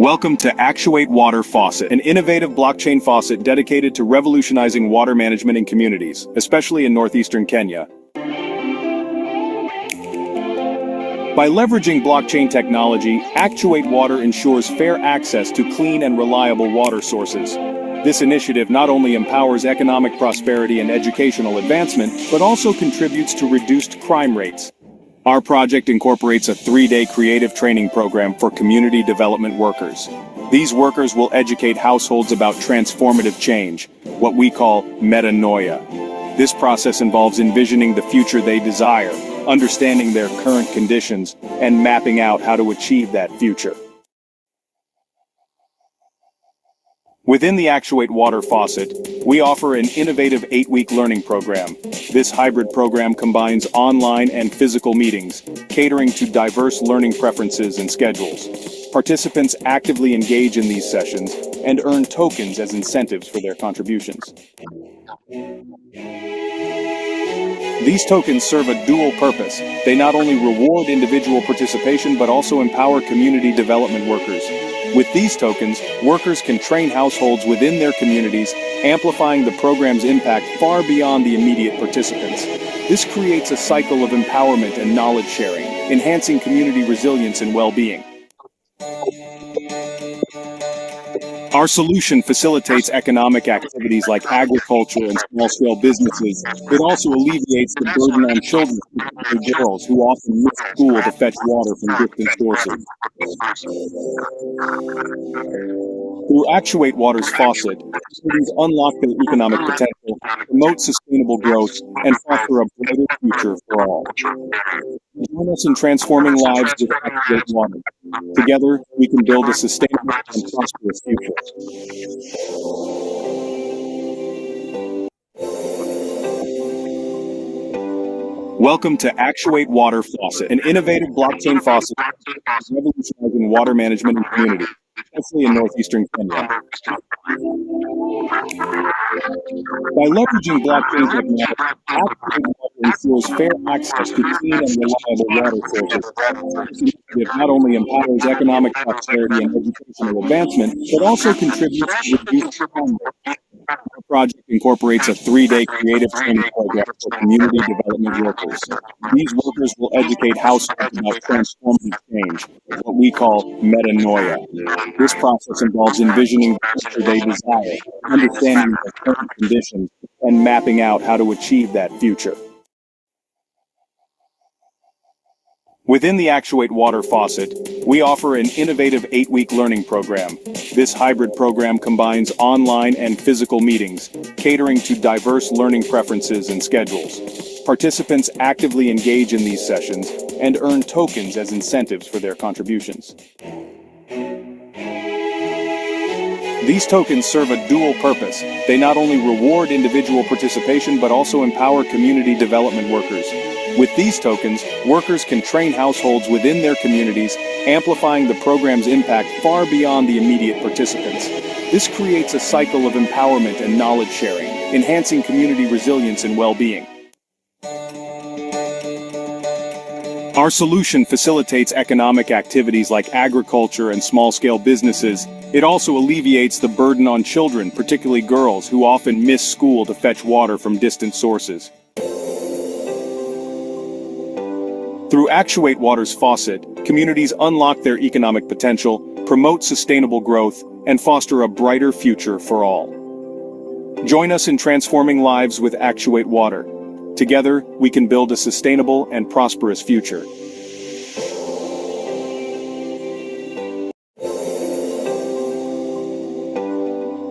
Welcome to Actuate Water Faucet, an innovative blockchain faucet dedicated to revolutionizing water management in communities, especially in northeastern Kenya. By leveraging blockchain technology, Actuate Water ensures fair access to clean and reliable water sources. This initiative not only empowers economic prosperity and educational advancement, but also contributes to reduced crime rates. Our project incorporates a 3-day creative training program for community development workers. These workers will educate households about transformative change, what we call metanoia. This process involves envisioning the future they desire, understanding their current conditions, and mapping out how to achieve that future. Within the Actuate Water Faucet, we offer an innovative 8-week learning program. This hybrid program combines online and physical meetings, catering to diverse learning preferences and schedules. Participants actively engage in these sessions and earn tokens as incentives for their contributions. These tokens serve a dual purpose. They not only reward individual participation but also empower community development workers. With these tokens, workers can train households within their communities, amplifying the program's impact far beyond the immediate participants. This creates a cycle of empowerment and knowledge sharing, enhancing community resilience and well-being. Our solution facilitates economic activities like agriculture and small-scale businesses. It also alleviates the burden on children, particularly girls, who often miss school to fetch water from distant sources. Through Actuate Water's faucet, cities unlock their economic potential, promote sustainable growth, and foster a brighter future for all. Join us in transforming lives with Actuate Water. Together, we can build a sustainable and prosperous future. Welcome to Actuate Water Faucet, an innovative blockchain faucet revolutionizing water management in communities, especially in northeastern Kenya. By leveraging blockchain technology, Actuate Water ensures fair access to clean and reliable water sources. This initiative not only empowers economic prosperity and educational advancement, but also contributes to reduced crime rates. Our project incorporates a 3-day creative training program for community development workers. These workers will educate households about transformative change, what we call metanoia. This process involves envisioning the future they desire, understanding their current conditions, and mapping out how to achieve that future. Within the Actuate Water Faucet, we offer an innovative 8-week learning program. This hybrid program combines online and physical meetings, catering to diverse learning preferences and schedules. Participants actively engage in these sessions and earn tokens as incentives for their contributions. These tokens serve a dual purpose. They not only reward individual participation but also empower community development workers. With these tokens, workers can train households within their communities, amplifying the program's impact far beyond the immediate participants. This creates a cycle of empowerment and knowledge sharing, enhancing community resilience and well-being. Our solution facilitates economic activities like agriculture and small-scale businesses. It also alleviates the burden on children, particularly girls, who often miss school to fetch water from distant sources. Through Actuate Water's faucet, communities unlock their economic potential, promote sustainable growth, and foster a brighter future for all. Join us in transforming lives with Actuate Water. Together, we can build a sustainable and prosperous future.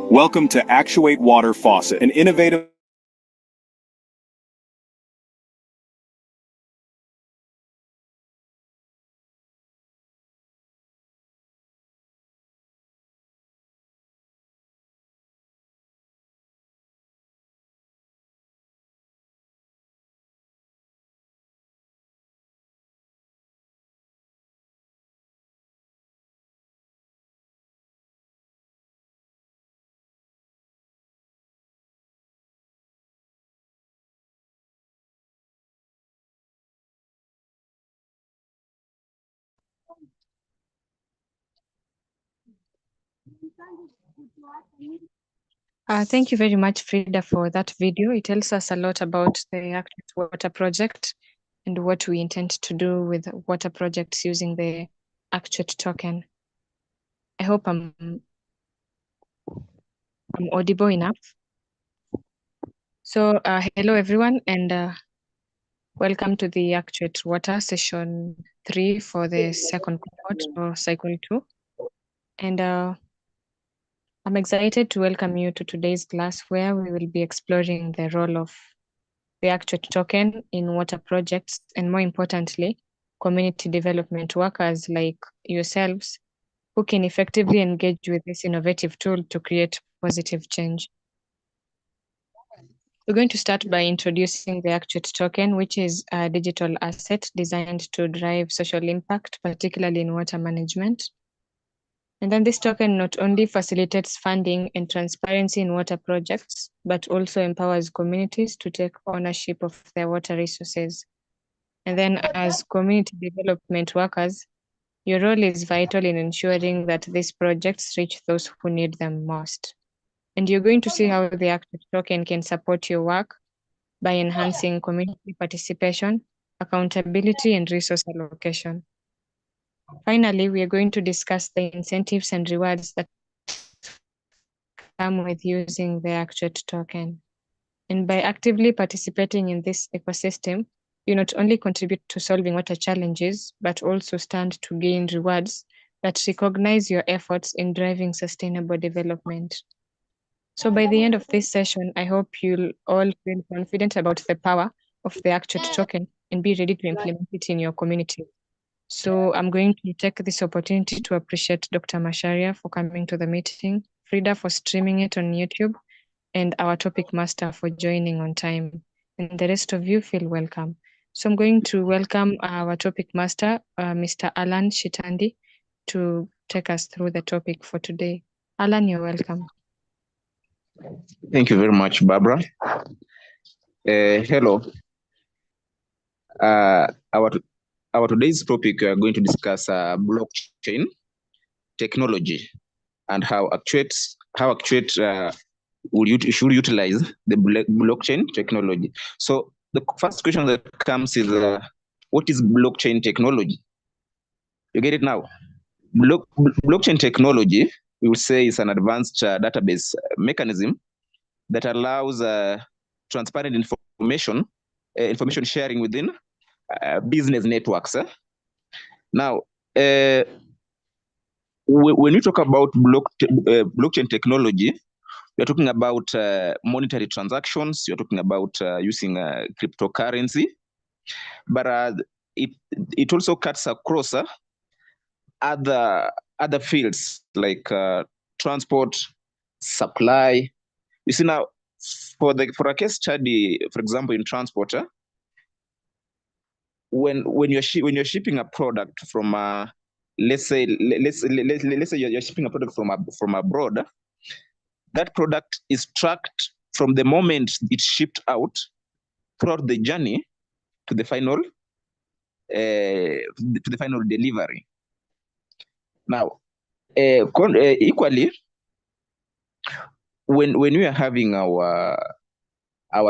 Welcome to Actuate Water Faucet, an innovative Thank you very much, Frida, for that video. It tells us a lot about the Actuate water project and what we intend to do with water projects using the Actuate token. I hope I'm audible enough. So hello, everyone, and welcome to the Actuate Water Session 3 for the second cohort or cycle 2. And I'm excited to welcome you to today's class where we will be exploring the role of the Actuate token in water projects and, more importantly, community development workers like yourselves who can effectively engage with this innovative tool to create positive change. We're going to start by introducing the Actuate token, which is a digital asset designed to drive social impact, particularly in water management. And then this token not only facilitates funding and transparency in water projects, but also empowers communities to take ownership of their water resources. And then as community development workers, your role is vital in ensuring that these projects reach those who need them most. And you're going to see how the Actuate token can support your work by enhancing community participation, accountability, and resource allocation. Finally, we are going to discuss the incentives and rewards that come with using the Actuate token. And by actively participating in this ecosystem, you not only contribute to solving water challenges, but also stand to gain rewards that recognize your efforts in driving sustainable development. So by the end of this session, I hope you'll all feel confident about the power of the Actuate token and be ready to implement it in your community. So I'm going to take this opportunity to appreciate Dr. Masharia for coming to the meeting, Frida for streaming it on YouTube, and our topic master for joining on time. And the rest of you feel welcome. So I'm going to welcome our topic master, Mr. Alan Shitandi, to take us through the topic for today. Alan, you're welcome. Thank you very much, Barbara. Hello. Our today's topic, we are going to discuss blockchain technology and how Actuate should utilize the blockchain technology. So the first question that comes is, what is blockchain technology? You get it now? Blockchain technology, we will say, is an advanced database mechanism that allows transparent information sharing within business networks. Now, when we talk about blockchain technology, we're talking about monetary transactions. You're talking about using cryptocurrency, but it also cuts across other fields like transport, supply. You see now, for a case study, for example, in transport, when you're shipping a product from let's say you're shipping a product from abroad, that product is tracked from the moment it's shipped out throughout the journey to the final delivery. Now, equally, when we are having our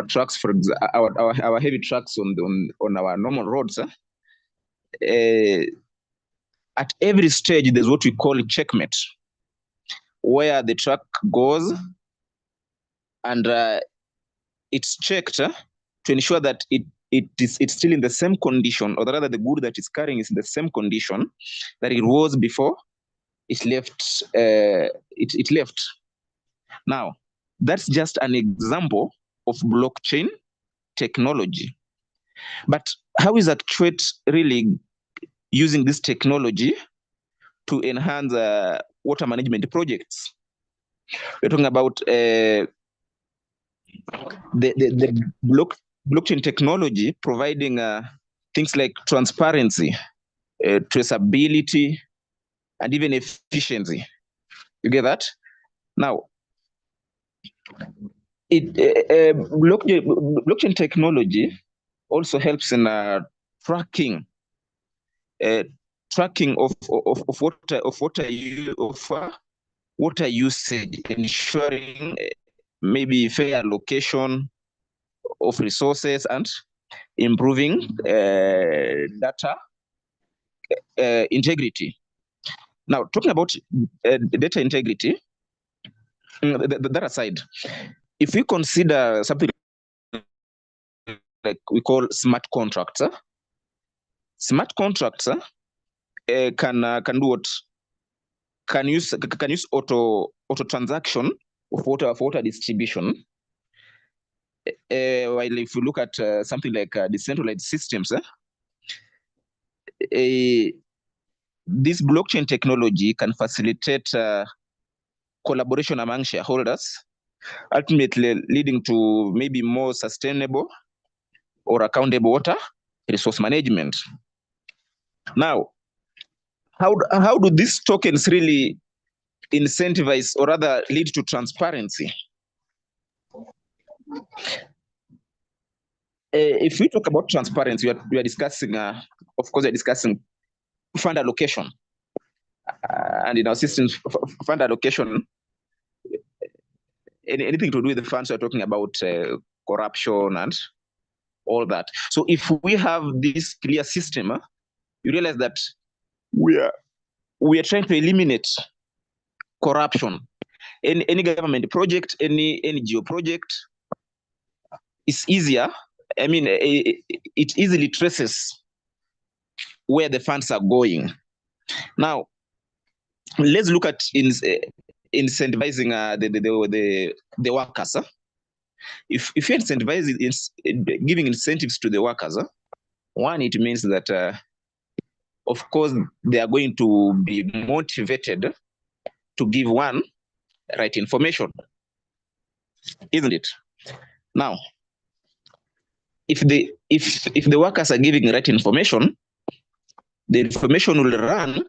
trucks, for example, our heavy trucks on our normal roads, at every stage there's what we call checkmate, where the truck goes and it's checked to ensure that it's still in the same condition, or rather the good that it's carrying is in the same condition that it was before it left. It left. Now, that's just an example of blockchain technology. But how is Actuate really using this technology to enhance water management projects? We're talking about the blockchain technology providing things like transparency, traceability, and even efficiency. You get that? Now, blockchain technology also helps in tracking of water usage, ensuring maybe fair allocation of resources and improving data integrity. Now, talking about data integrity, that aside, if we consider something like we call smart contracts, smart contracts can do what? Can use auto transaction of water distribution. While if you look at something like decentralized systems, this blockchain technology can facilitate collaboration among shareholders, ultimately leading to maybe more sustainable or accountable water resource management. Now, how do these tokens really incentivize or rather lead to transparency? If we talk about transparency, we are discussing, of course, we are discussing fund allocation. And in our system, fund allocation, anything to do with the funds, we're talking about corruption and all that. So if we have this clear system, you realize that we are trying to eliminate corruption. Any government project, any NGO project is easier. I mean, it easily traces where the funds are going. Now, let's look at incentivizing the workers. If you're incentivizing, giving incentives to the workers, one, it means that, of course, they are going to be motivated to give one right information, isn't it? Now, if the workers are giving right information, the information will run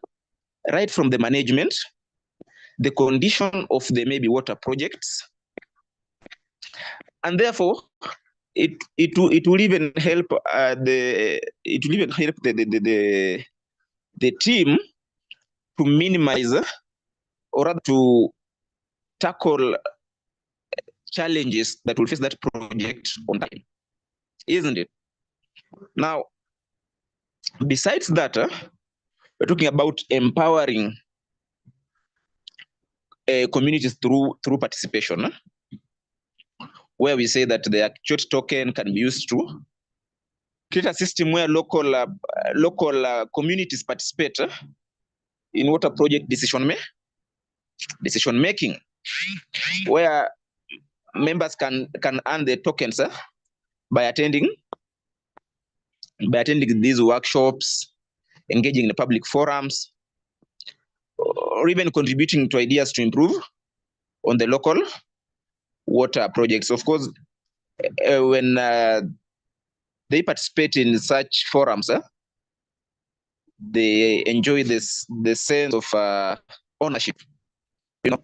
right from the management, the condition of the maybe water projects, and therefore it will even help the team to minimize or rather to tackle challenges that will face that project on time, isn't it? Now, besides that, we're talking about empowering communities through participation, where we say that the Actuate token can be used to create a system where local communities participate in water project decision making, where members can earn the tokens by attending these workshops, engaging in the public forums, or even contributing to ideas to improve on the local water projects. Of course, when they participate in such forums, they enjoy the sense of ownership. You know,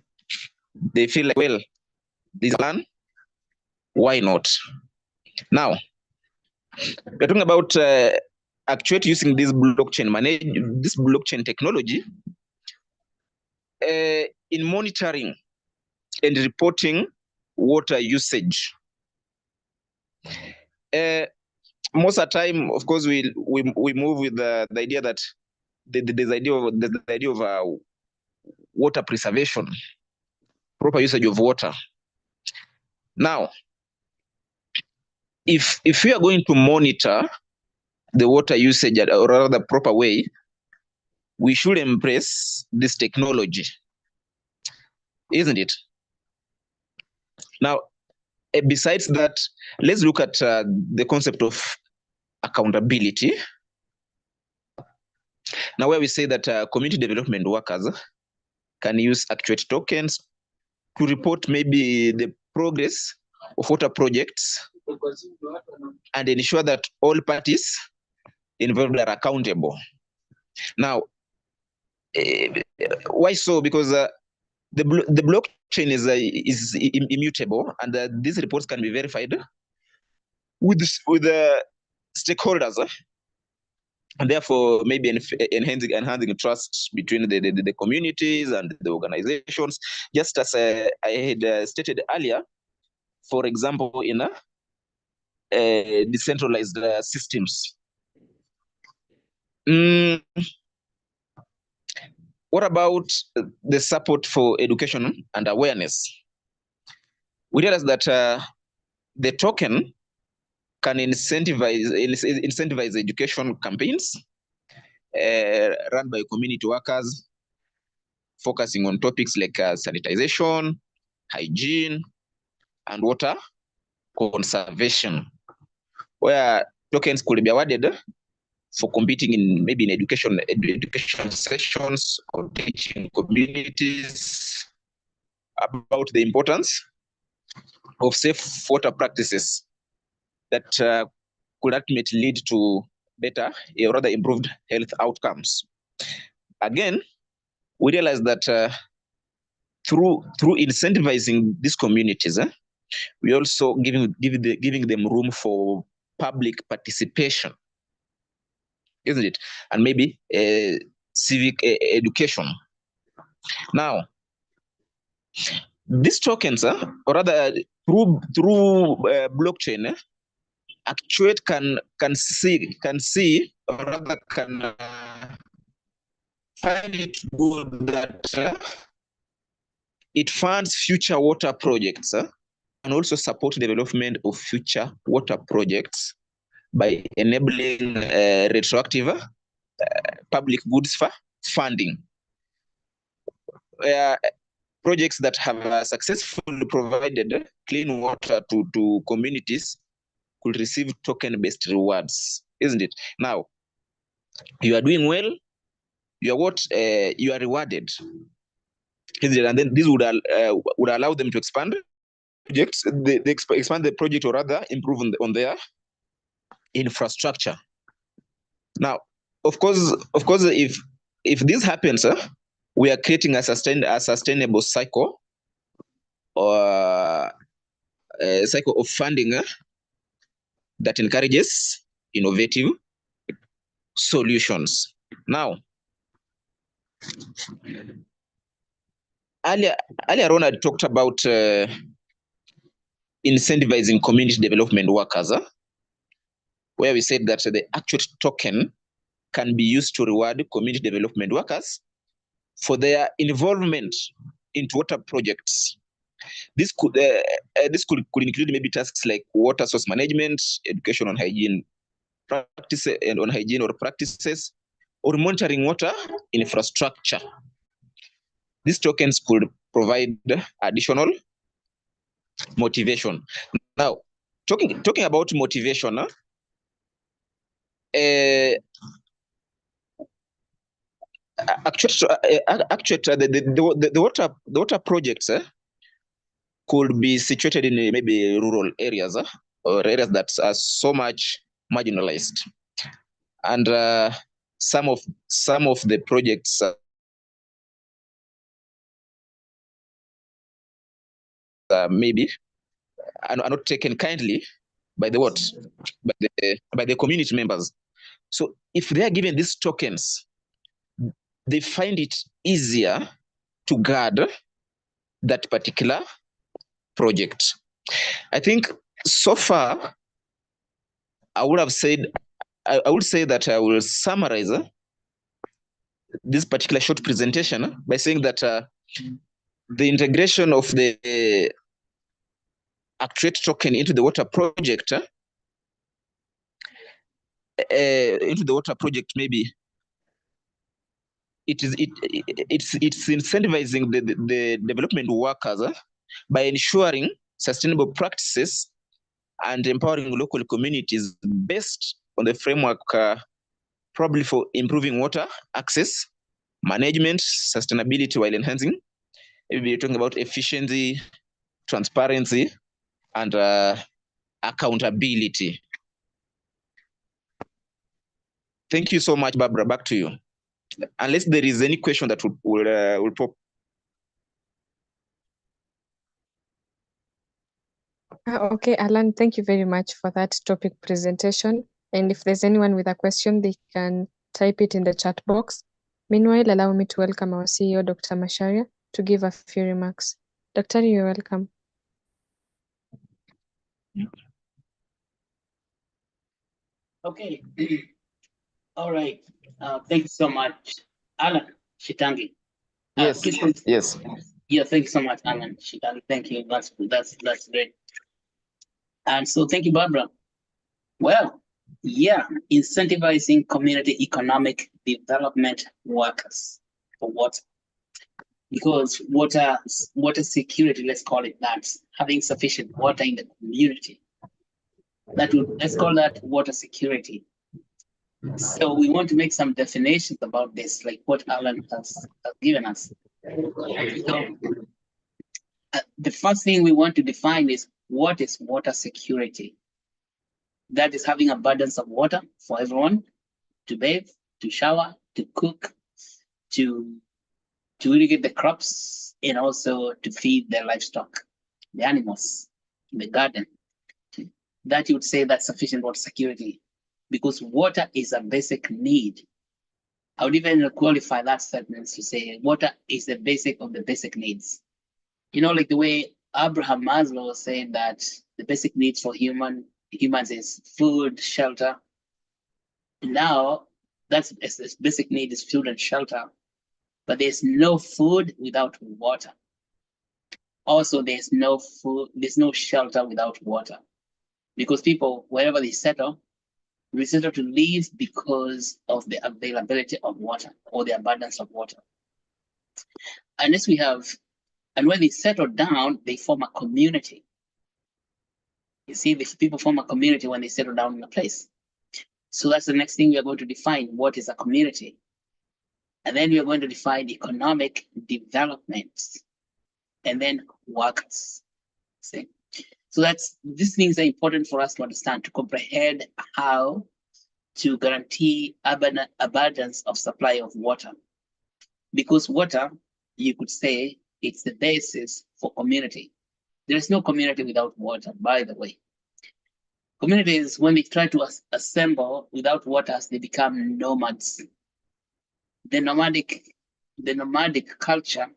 they feel like, well, this plan, why not? Now, we're talking about Actuate using this blockchain technology in monitoring and reporting water usage. Most of the time, of course, we move with the idea that there's the idea of water preservation, proper usage of water. Now, if we are going to monitor the water usage or rather the proper way, we should embrace this technology, isn't it? Now, besides that, let's look at the concept of accountability. Now, where we say that community development workers can use Actuate tokens to report maybe the progress of water projects and ensure that all parties involved are accountable. Now, why so? Because the blockchain is immutable, and these reports can be verified with the stakeholders and therefore maybe enhancing trust between the communities and the organizations, just as I had stated earlier, for example, in decentralized systems. What about the support for education and awareness? We realize that the token can incentivize education campaigns run by community workers, focusing on topics like sanitization, hygiene, and water conservation, where tokens could be awarded for competing in maybe in education sessions or teaching communities about the importance of safe water practices that could ultimately lead to better, or rather improved health outcomes. Again, we realize that through incentivizing these communities, we also giving them room for public participation, isn't it? And maybe civic education. Now, these tokens, or rather through blockchain, Actuate can see, or rather can find it good that it funds future water projects and also support development of future water projects by enabling retroactive public goods for funding. Projects that have successfully provided clean water to communities could receive token-based rewards, isn't it? Now, you are doing well, you are what? You are rewarded, isn't it? And then this would allow them to expand projects, they expand the project, or rather improve on their infrastructure. Now, of course, if this happens, we are creating a sustainable cycle, or a cycle of funding that encourages innovative solutions. Now, earlier on, I talked about incentivizing community development workers, where we said that the Actuate token can be used to reward community development workers for their involvement into water projects. This could include maybe tasks like water source management, education on hygiene practices and on hygiene or practices, or monitoring water infrastructure. These tokens could provide additional motivation. Now, talking about motivation, actually, the water projects could be situated in maybe rural areas or areas that are so much marginalized, and some of the projects maybe are not taken kindly by the what, by the community members. So if they are given these tokens, they find it easier to guard that particular project. I think so far, I would say that I will summarize this particular short presentation by saying that the integration of the Actuate token into the water project, maybe it's incentivizing the development workers by ensuring sustainable practices and empowering local communities based on the framework probably for improving water access, management, sustainability, while enhancing. Maybe you're talking about efficiency, transparency, and accountability. Thank you so much, Barbara. Back to you. Unless there is any question that will pop. Okay, Alan, thank you very much for that topic presentation. And if there's anyone with a question, they can type it in the chat box. Meanwhile, allow me to welcome our CEO, Dr. Macharia, to give a few remarks. Dr. You're welcome. Okay. All right. Thank you so much, Alan Shitangi. Yes. Please, Yes. yeah, thank you so much, Alan Shitangi. Thank you. That's great. And so thank you, Barbara. Well, yeah, incentivizing community economic development workers for water. Because water security, let's call it that, having sufficient water in the community. Let's call that water security. So we want to make some definitions about this, like what Alan has given us. So the first thing we want to define is what is water security. That is having abundance of water for everyone to bathe, to shower, to cook, to irrigate the crops, and also to feed their livestock, the animals in the garden. That you would say that's sufficient water security, because water is a basic need. I would even qualify that sentence to say water is the basic of the basic needs. You know, like the way Abraham Maslow said that the basic needs for humans is food, shelter. Now, that's this basic need is food and shelter, but there's no food without water. Also, there's no shelter without water, because people, wherever they settle to live because of the availability of water or the abundance of water. And when they settle down, they form a community. You see, these people form a community when they settle down in a place. So that's the next thing we are going to define. What is a community? And then we are going to define economic development, and then workers. See? So these things are important for us to understand, to comprehend how to guarantee abundance of supply of water. Because water, you could say, it's the basis for community. There is no community without water, by the way. Communities, when they try to assemble without water, they become nomads. The nomadic culture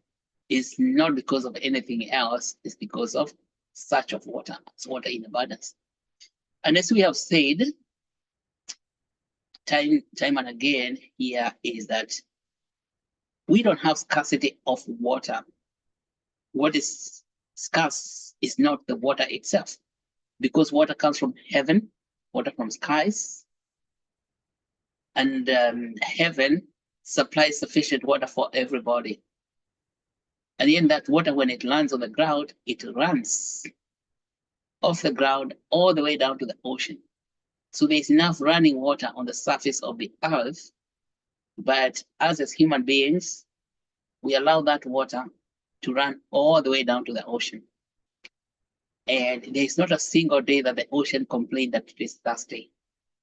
is not because of anything else, it's because of search of water. It's water in abundance. And as we have said, time and again here, is that we don't have scarcity of water. What is scarce is not the water itself, because water comes from heaven, water from skies, and heaven supplies sufficient water for everybody. And in that water, when it lands on the ground, it runs off the ground all the way down to the ocean. So there's enough running water on the surface of the earth, but as human beings, we allow that water to run all the way down to the ocean. And there's not a single day that the ocean complained that it is thirsty.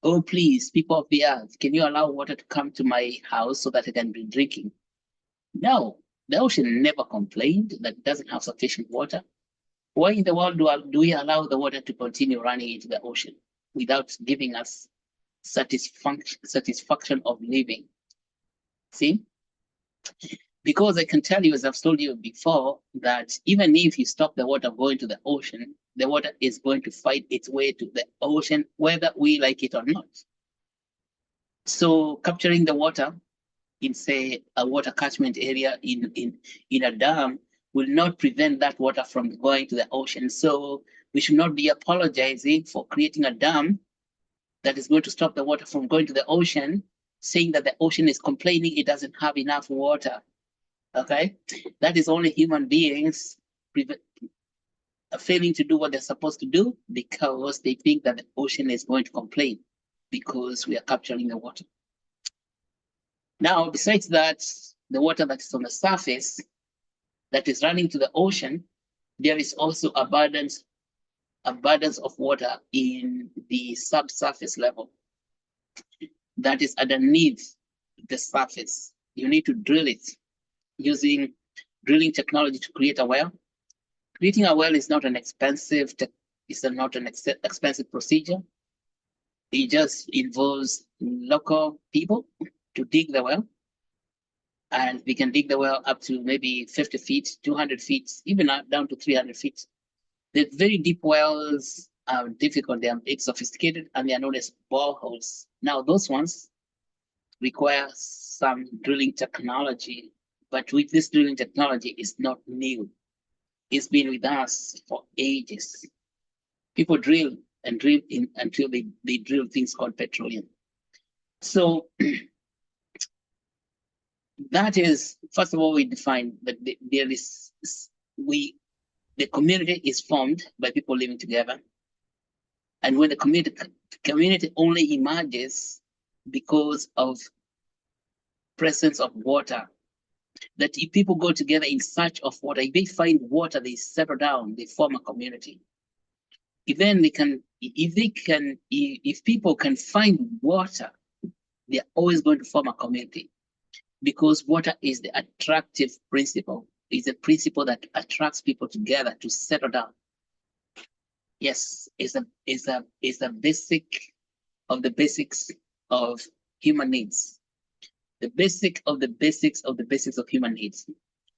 Oh, please, people of the earth, can you allow water to come to my house so that I can be drinking? No, the ocean never complained that it doesn't have sufficient water. Why in the world do we allow the water to continue running into the ocean without giving us satisfaction of living? See? Because I can tell you, as I've told you before, that even if you stop the water going to the ocean, the water is going to fight its way to the ocean, whether we like it or not. So capturing the water in, say, a water catchment area in a dam will not prevent that water from going to the ocean. So we should not be apologizing for creating a dam that is going to stop the water from going to the ocean, saying that the ocean is complaining it doesn't have enough water. Okay, that is only human beings failing to do what they're supposed to do because they think that the ocean is going to complain because we are capturing the water. Now, besides that, the water that is on the surface that is running to the ocean, there is also abundance of water in the subsurface level that is underneath the surface. You need to drill it using drilling technology to create a well. Creating a well is not an expensive procedure. It just involves local people to dig the well. And we can dig the well up to maybe 50 feet, 200 feet, even down to 300 feet. The very deep wells are difficult, they are big, sophisticated, and they are known as boreholes. Now, those ones require some drilling technology, but with this drilling technology, it's not new. It's been with us for ages. People drill and drill until they drill things called petroleum. So that is, first of all, we define that there is, the community is formed by people living together. And when the community only emerges because of presence of water, that if people go together in search of water, if they find water, they settle down, they form a community. If people can find water, they're always going to form a community, because water is the attractive principle. It's a principle that attracts people together to settle down. Yes, it's a basic of the basics of human needs. The basic of the basics of the basics of human needs.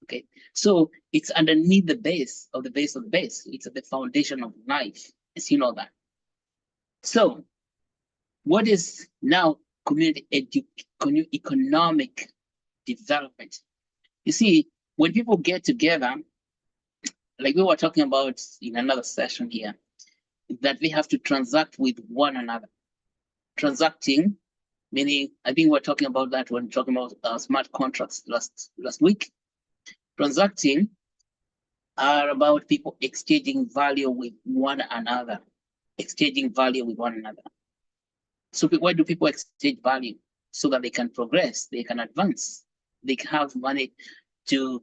Okay, so it's underneath the base of the base of the base. It's at the foundation of life, as you know that. So, what is now community economic development? You see, when people get together, like we were talking about in another session here, that we have to transact with one another. Transacting, meaning, I think we're talking about that when talking about smart contracts last week. Transacting are about people exchanging value with one another. Exchanging value with one another. So why do people exchange value? So that they can progress, they can advance, they can have money to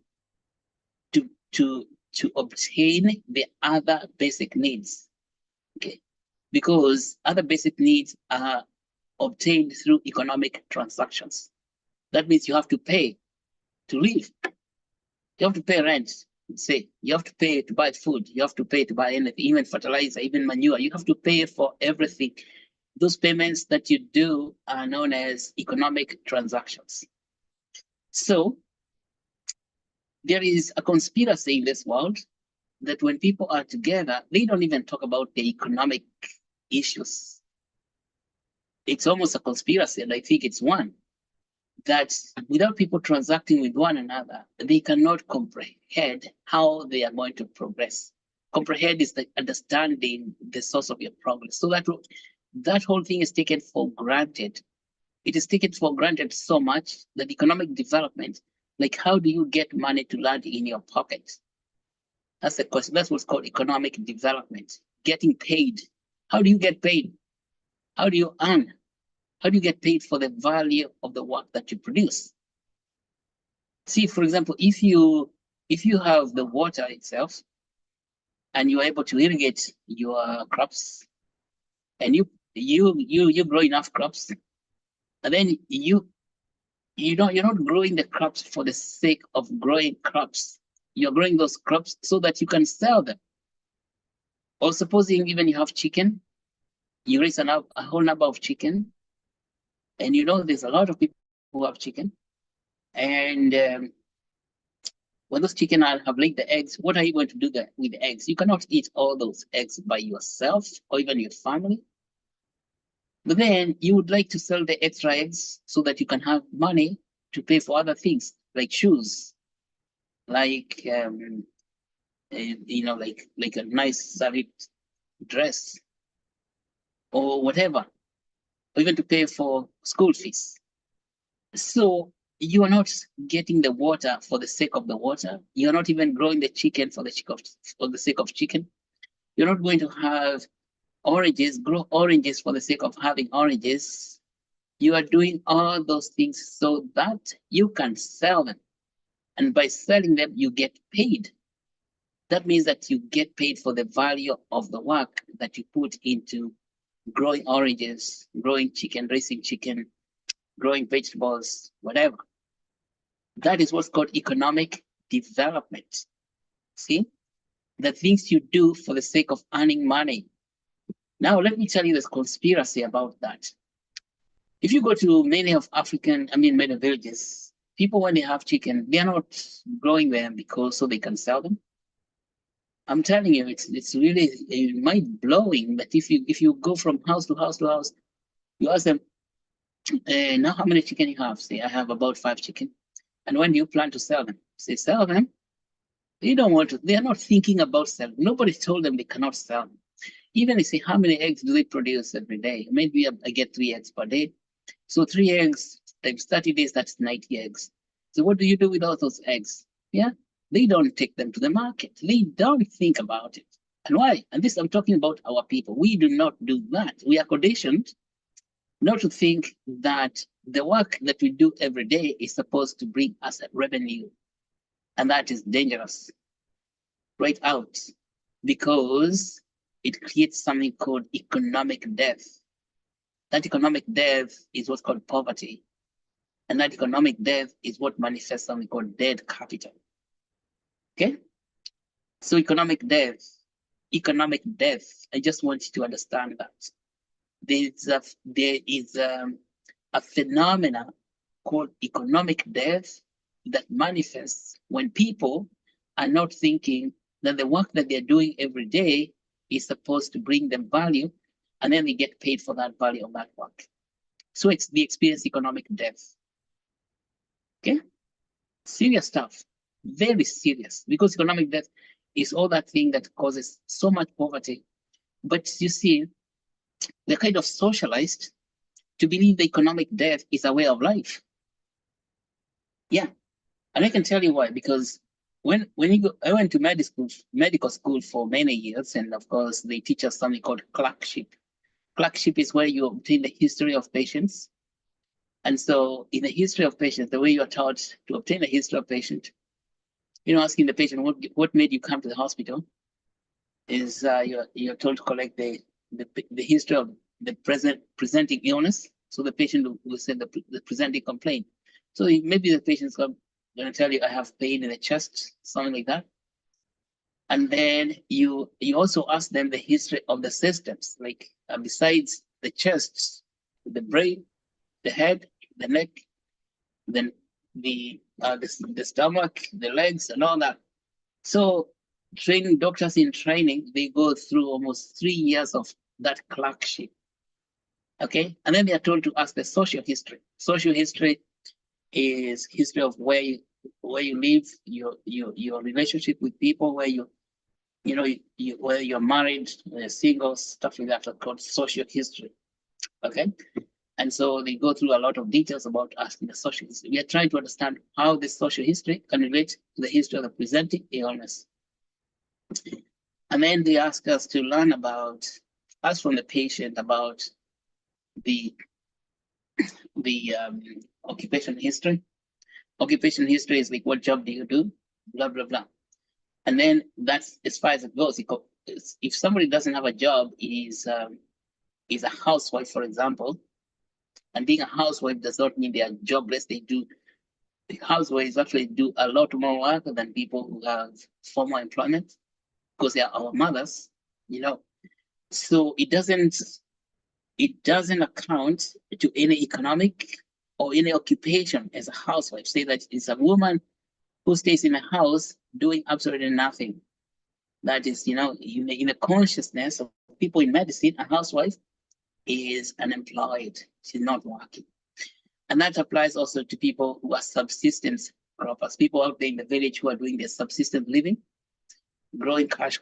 obtain the other basic needs. Okay, because other basic needs are obtained through economic transactions. That means you have to pay to live. You have to pay rent, say, you have to pay to buy food, you have to pay to buy anything, even fertilizer, even manure, you have to pay for everything. Those payments that you do are known as economic transactions. So there is a conspiracy in this world that when people are together, they don't even talk about the economic issues. It's almost a conspiracy, and I think it's one, that without people transacting with one another, they cannot comprehend how they are going to progress. Comprehend is the understanding the source of your progress. So that whole thing is taken for granted. It is taken for granted so much that economic development, like how do you get money to land in your pocket? That's the question. That's what's called economic development. Getting paid. How do you get paid? How do you earn? How do you get paid for the value of the work that you produce? See, for example, if you have the water itself and you're able to irrigate your crops, and you grow enough crops, and then you're not growing the crops for the sake of growing crops. You're growing those crops so that you can sell them. Or supposing even you have chicken, you raise a whole number of chicken, and there's a lot of people who have chicken, and when those chicken have laid the eggs, what are you going to do with the eggs? You cannot eat all those eggs by yourself or even your family. But then you would like to sell the extra eggs so that you can have money to pay for other things like shoes, like like a nice salad dress or whatever, or even to pay for school fees. So you are not getting the water for the sake of the water. You're not even growing the chicken for the sake of chicken. You're not going to have grow oranges for the sake of having oranges. You are doing all those things so that you can sell them. And by selling them, you get paid. That means that you get paid for the value of the work that you put into growing oranges, growing chicken, raising chicken, growing vegetables, whatever. That is what's called economic development. See, the things you do for the sake of earning money. Now, let me tell you this conspiracy about that. If you go to many of many villages, people, when they have chicken, they are not growing them because so they can sell them. I'm telling you, it's really mind blowing that if you go from house to house to house, you ask them, now how many chicken you have? Say, I have about 5 chicken. And when do you plan to sell them? Say, sell them. They don't want to, they are not thinking about selling. Nobody told them they cannot sell them. Even if say, how many eggs do they produce every day? Maybe I get 3 eggs per day. So 3 eggs times 30 days, that's 90 eggs. So what do you do with all those eggs? Yeah, they don't take them to the market. They don't think about it. And why? And this, I'm talking about our people. We do not do that. We are conditioned not to think that the work that we do every day is supposed to bring us a revenue. And that is dangerous right out, because it creates something called economic death. That economic death is what's called poverty. And that economic death is what manifests something called dead capital. Okay? So economic death, I just want you to understand that. There is a phenomena called economic death that manifests when people are not thinking that the work that they're doing every day is supposed to bring them value, and then they get paid for that value of that work. So it's the experience economic death. Okay? Serious stuff, very serious, because economic death is all that thing that causes so much poverty. But you see, they're kind of socialized to believe the economic death is a way of life. Yeah, and I can tell you why, because when you go, I went to medical school for many years, and of course they teach us something called clerkship. Clerkship is where you obtain the history of patients. And so in the history of patients, the way you are taught to obtain a history of patient, asking the patient what made you come to the hospital, is you're told to collect the history of the presenting illness. So the patient will say the presenting complaint. So maybe the patient's going to tell you, I have pain in the chest, something like that. And then you also ask them the history of the systems, like besides the chest, the brain, the head, the neck, then the stomach, the legs, and all that. So training doctors in training, they go through almost 3 years of that clerkship. Okay, and then they are told to ask the social history. Social history is history of where you live, your relationship with people, where where you're married, single, stuff like that are called social history. Okay, and so they go through a lot of details about asking the social history. We are trying to understand how this social history can relate to the history of the presenting illness. And then they ask us to learn ask from the patient about the occupation history. Occupation history is like, what job do you do? Blah, blah, blah. And then that's as far as it goes. If somebody doesn't have a job, is a housewife, for example, and being a housewife does not mean they are jobless. Housewives actually do a lot more work than people who have formal employment, because they are our mothers, So it doesn't account to any economic or any occupation as a housewife. Say that it's a woman who stays in a house doing absolutely nothing. That is, in the consciousness of people in medicine, a housewife is unemployed. She's not working. And that applies also to people who are subsistence croppers, people out there in the village who are doing their subsistence living, growing crops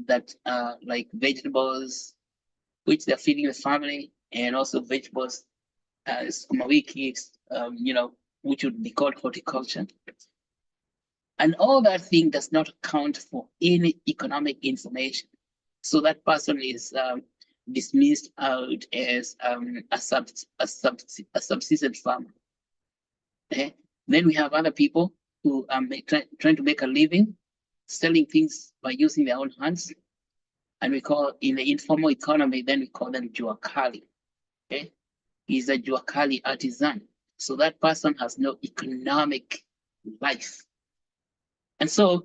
that are like vegetables, which they're feeding the family, and also vegetables, sukuma wiki, which would be called horticulture. And all that thing does not account for any economic information. So that person is dismissed out as a subsistence farmer. Okay? Then we have other people who are trying to make a living, selling things by using their own hands. And we call, in the informal economy, then we call them juakali. Okay? He's a juakali artisan. So that person has no economic life. And so,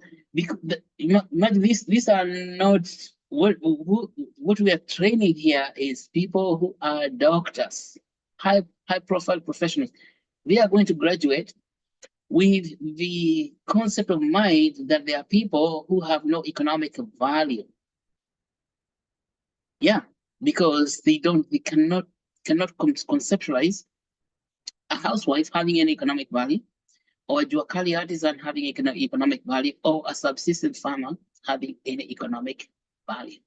imagine these are not what we are training here is people who are doctors, high profile professionals. They are going to graduate with the concept of mind that there are people who have no economic value. Yeah, because they cannot conceptualize a housewife having any economic value, or a Juakali artisan having economic value, or a subsistence farmer having any economic value.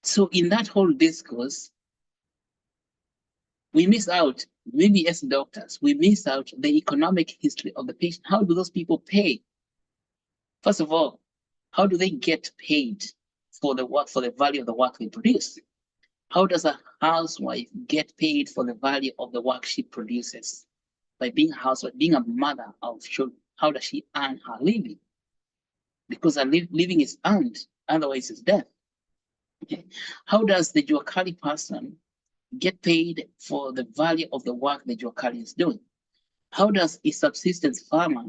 So in that whole discourse, we miss out, maybe as doctors, we miss out the economic history of the patient. How do those people pay? First of all, how do they get paid for the work, for the value of the work they produce? How does a housewife get paid for the value of the work she produces? By being a housewife, being a mother of children, how does she earn her living? Because her living is earned, otherwise it's death. Okay. How does the Juakali person get paid for the value of the work the Juakali is doing? How does a subsistence farmer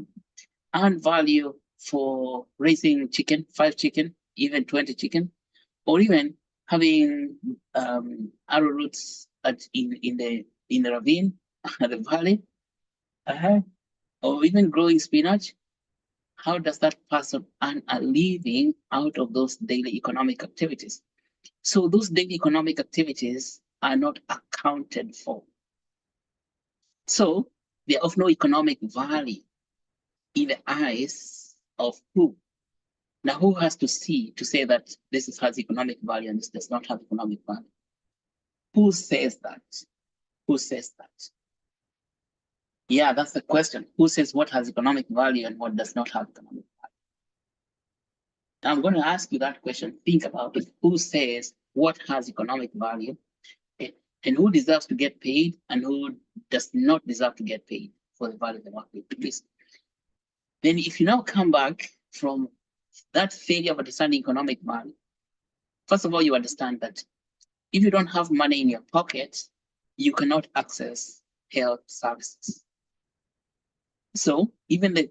earn value for raising chicken, 5 chicken, even 20 chicken, or even having arrowroots in the ravine, the valley, or even growing spinach? How does that person earn a living out of those daily economic activities? So those daily economic activities are not accounted for. So they are of no economic value in the eyes of who? Now, who has to see to say that this has economic value and this does not have economic value? Who says that? Who says that? Yeah, that's the question. Who says what has economic value and what does not have economic value? I'm going to ask you that question. Think about it. Who says what has economic value and who deserves to get paid and who does not deserve to get paid for the value of the work they produce? Then if you now come back from that failure of understanding economic value, first of all, you understand that if you don't have money in your pocket, you cannot access health services. So even the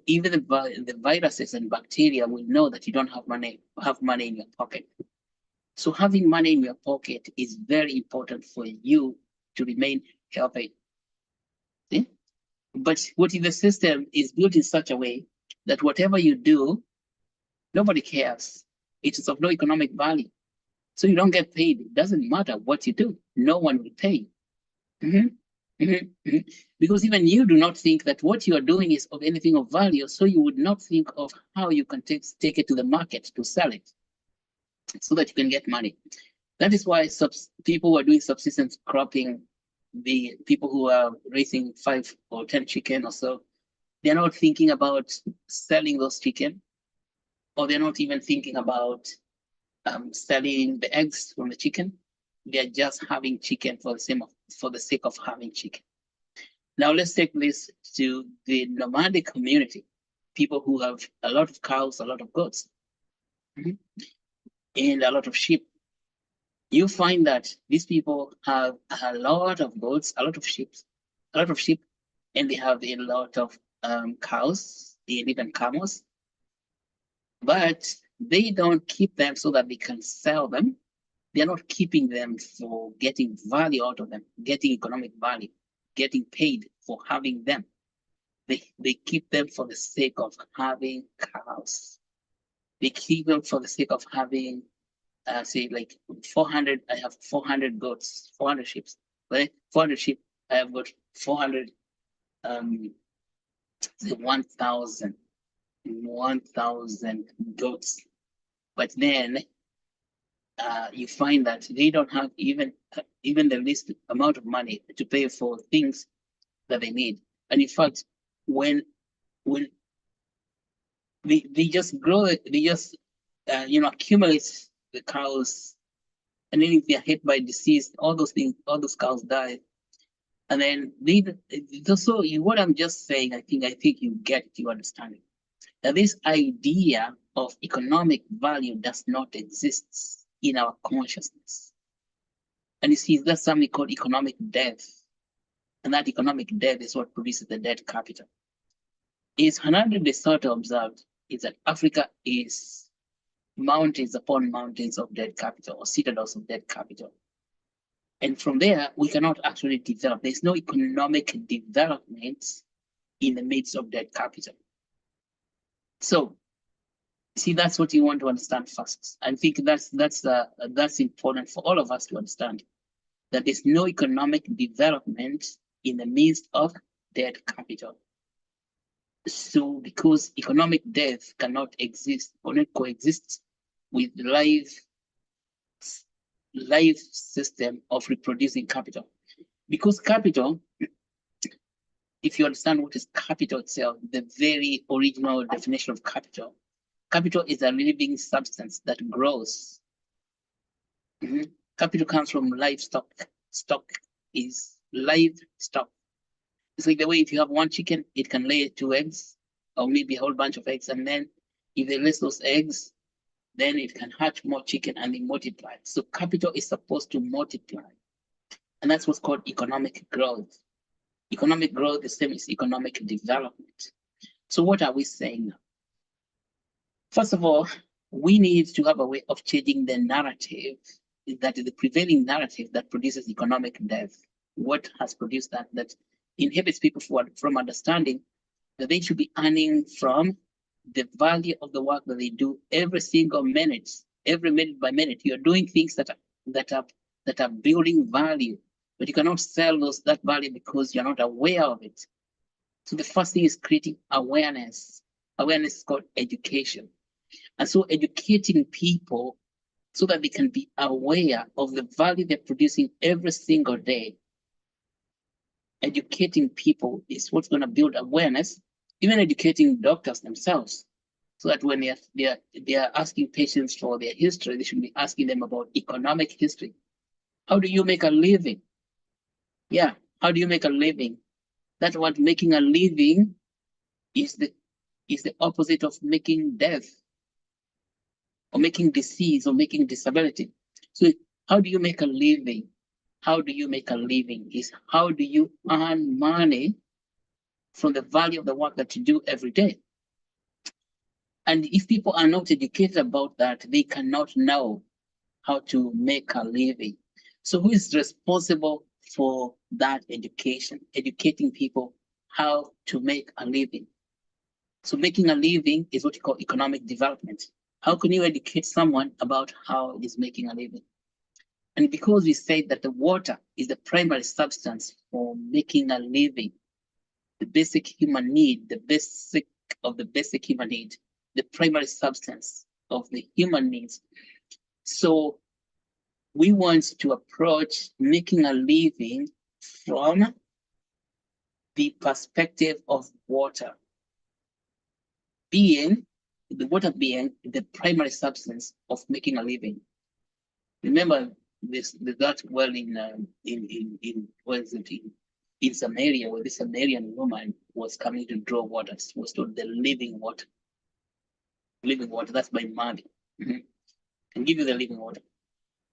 viruses and bacteria will know that you don't have money in your pocket. So having money in your pocket is very important for you to remain healthy. See? But what if the system is built in such a way that whatever you do, nobody cares. It is of no economic value. So you don't get paid. It doesn't matter what you do. No one will pay. Because even you do not think that what you are doing is of anything of value. So you would not think of how you can take it to the market to sell it so that you can get money. That is why people who are doing subsistence cropping, the people who are raising 5 or 10 chicken or so, they're not thinking about selling those chicken, or they're not even thinking about selling the eggs from the chicken. They're just having chicken for the sake of having chicken. Now let's take this to the nomadic community, people who have a lot of cows, a lot of goats, and a lot of sheep. You find that these people have a lot of goats, a lot of sheep, and they have a lot of cows and even camels. But they don't keep them so that they can sell them. They're not keeping them for getting value out of them, getting economic value, getting paid for having them. They keep them for the sake of having cows. They keep them for the sake of having, say, like 400. I have 400 goats, 400 sheep. Right? 400 sheep. I have got 400. Say 1,000 goats. But then you find that they don't have even the least amount of money to pay for things that they need. And in fact, when they just grow it, they just accumulate the cows, and then if they're hit by disease, all those things, all those cows die. And then so what I'm just saying, I think you understand it. Now this idea of economic value does not exist in our consciousness. And you see, that's something called economic death. And that economic death is what produces the debt capital. Is Hernando de Soto observed is that Africa is mountains upon mountains of dead capital or citadels of dead capital. And from there, we cannot actually develop. There's no economic development in the midst of dead capital. So, see, that's what you want to understand first. I think that's important for all of us to understand, that there's no economic development in the midst of dead capital. So, because economic death cannot exist or not coexist with life system of reproducing capital, because capital, if you understand what is capital itself, the very original definition of capital is a living substance that grows. Capital comes from livestock. Stock is livestock. It's like the way if you have one chicken, it can lay 2 eggs or maybe a whole bunch of eggs. And then if they lay those eggs, then it can hatch more chicken and they multiply. So capital is supposed to multiply. And that's what's called economic growth. Economic growth is the same as economic development. So what are we saying now? First of all, we need to have a way of changing the narrative, that is the prevailing narrative that produces economic death. What has produced that? That inhibits people from understanding that they should be earning from the value of the work that they do every single minute, every minute by minute. You're doing things that are building value, but you cannot sell that value because you're not aware of it. So the first thing is creating awareness. Awareness is called education. And so educating people so that they can be aware of the value they're producing every single day. Educating people is what's going to build awareness, even educating doctors themselves, so that when they are asking patients for their history, they should be asking them about economic history. How do you make a living? Yeah, how do you make a living? That's what making a living is the opposite of making death, or making disease, or making disability. So how do you make a living? How do you make a living is how do you earn money from the value of the work that you do every day. And if people are not educated about that, they cannot know how to make a living. So who is responsible for that education? Educating people how to make a living. So making a living is what you call economic development. How can you educate someone about how it is making a living? And because we say that the water is the primary substance for making a living, the basic human need, the basic of the basic human need, the primary substance of the human needs. So we want to approach making a living from the perspective of water, being the water being the primary substance of making a living. Remember that well in Samaria, where this Samaritan woman was coming to draw water, was told the living water. Living water, that's by money. Can give you the living water.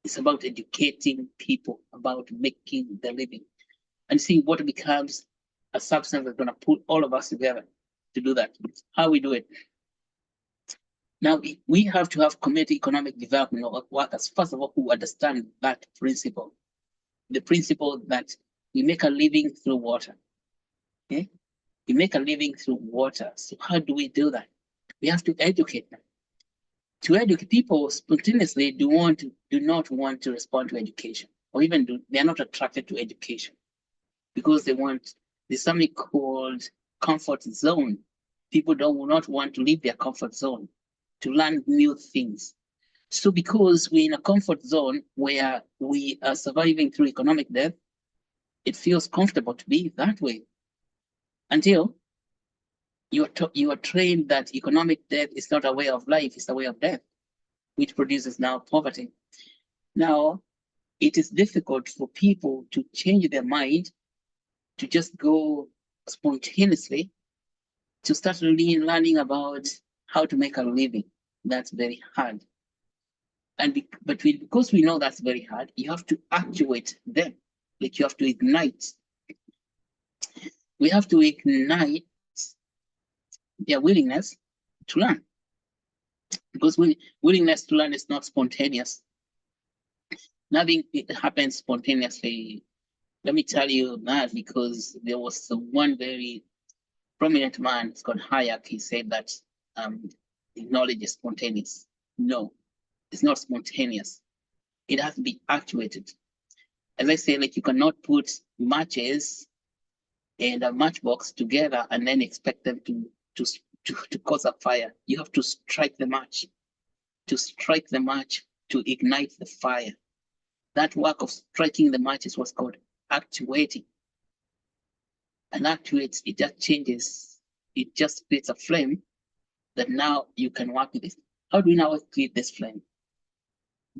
It's about educating people about making the living. And see, water becomes a substance that's going to put all of us together to do that. How we do it. Now, we have to have community economic development workers, first of all, who understand that principle. The principle that we make a living through water. Okay? We make a living through water. So how do we do that? We have to educate them. To educate people spontaneously do not want to respond to education, or even they're not attracted to education because there's something called comfort zone. People will not want to leave their comfort zone to learn new things. So because we're in a comfort zone where we are surviving through economic death, it feels comfortable to be that way until you are trained that economic death is not a way of life, it's a way of death, which produces now poverty. Now, it is difficult for people to change their mind, to just go spontaneously, to start learning about how to make a living. That's very hard. But because we know that's very hard, you have to actuate them. Like you have to ignite. We have to ignite their willingness to learn. because willingness to learn is not spontaneous. Nothing it happens spontaneously. Let me tell you that, because there was one very prominent man, it's called Hayek. He said that knowledge is spontaneous. No, it's not spontaneous. It has to be actuated. As I say, like, you cannot put matches and a matchbox together and then expect them to cause a fire. You have to strike the match. To strike the match, to ignite the fire. That work of striking the match is what's called actuating. And actuates, it just changes, it just creates a flame that now you can work with it. How do we now create this flame?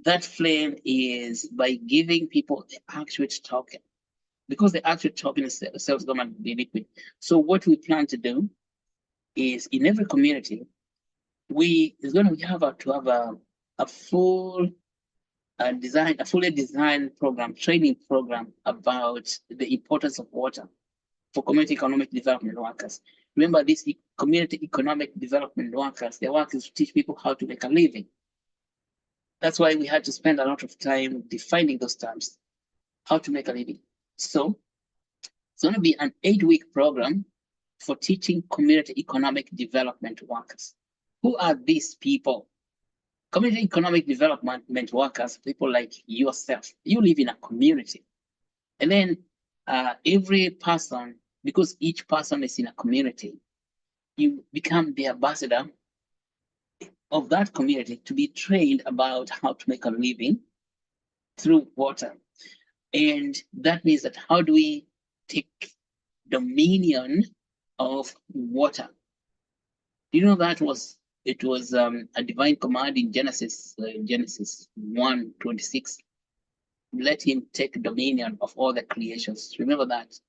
That flame is by giving people the Actuate token, because the Actuate token is self-government liquid. So what we plan to do is, in every community, we have a full a fully designed program, training program about the importance of water for community economic development workers. Remember, these community economic development workers, their work is to teach people how to make a living. That's why we had to spend a lot of time defining those terms, how to make a living. So it's going to be an 8-week program for teaching community economic development workers. Who are these people? Community economic development workers, people like yourself. You live in a community. And then every person, because each person is in a community, you become the ambassador of that community to be trained about how to make a living through water. And that means that how do we take dominion of water? You know, it was a divine command in Genesis 1:26. Let him take dominion of all the creations. Remember that.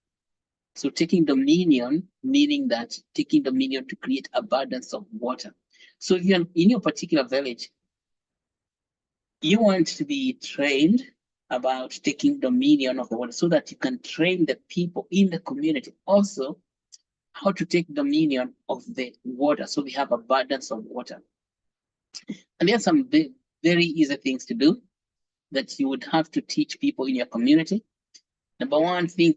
So taking dominion, meaning that taking dominion to create abundance of water. So if you're in your particular village, you want to be trained about taking dominion of the water, so that you can train the people in the community also how to take dominion of the water, so we have abundance of water. And there are some very easy things to do that you would have to teach people in your community. Number one thing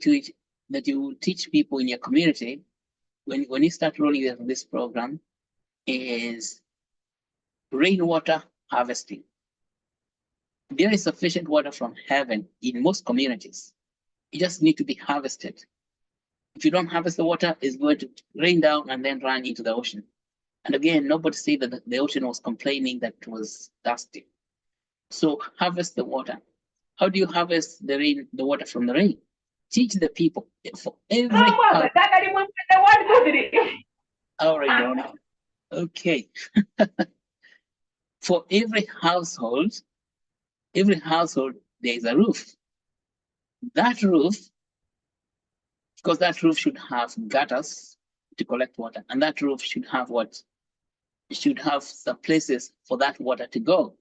that you will teach people in your community when you start rolling this program is rainwater harvesting. There is sufficient water from heaven in most communities. It just needs to be harvested. If you don't harvest the water, it's going to rain down and then run into the ocean. And again, nobody said that the ocean was complaining that it was dusty. So harvest the water. How do you harvest the water from the rain? Teach the people for every house. All right, Johnny. Okay. For every household, there is a roof. That roof, because that roof should have gutters to collect water, and that roof should have what? It should have some places for that water to go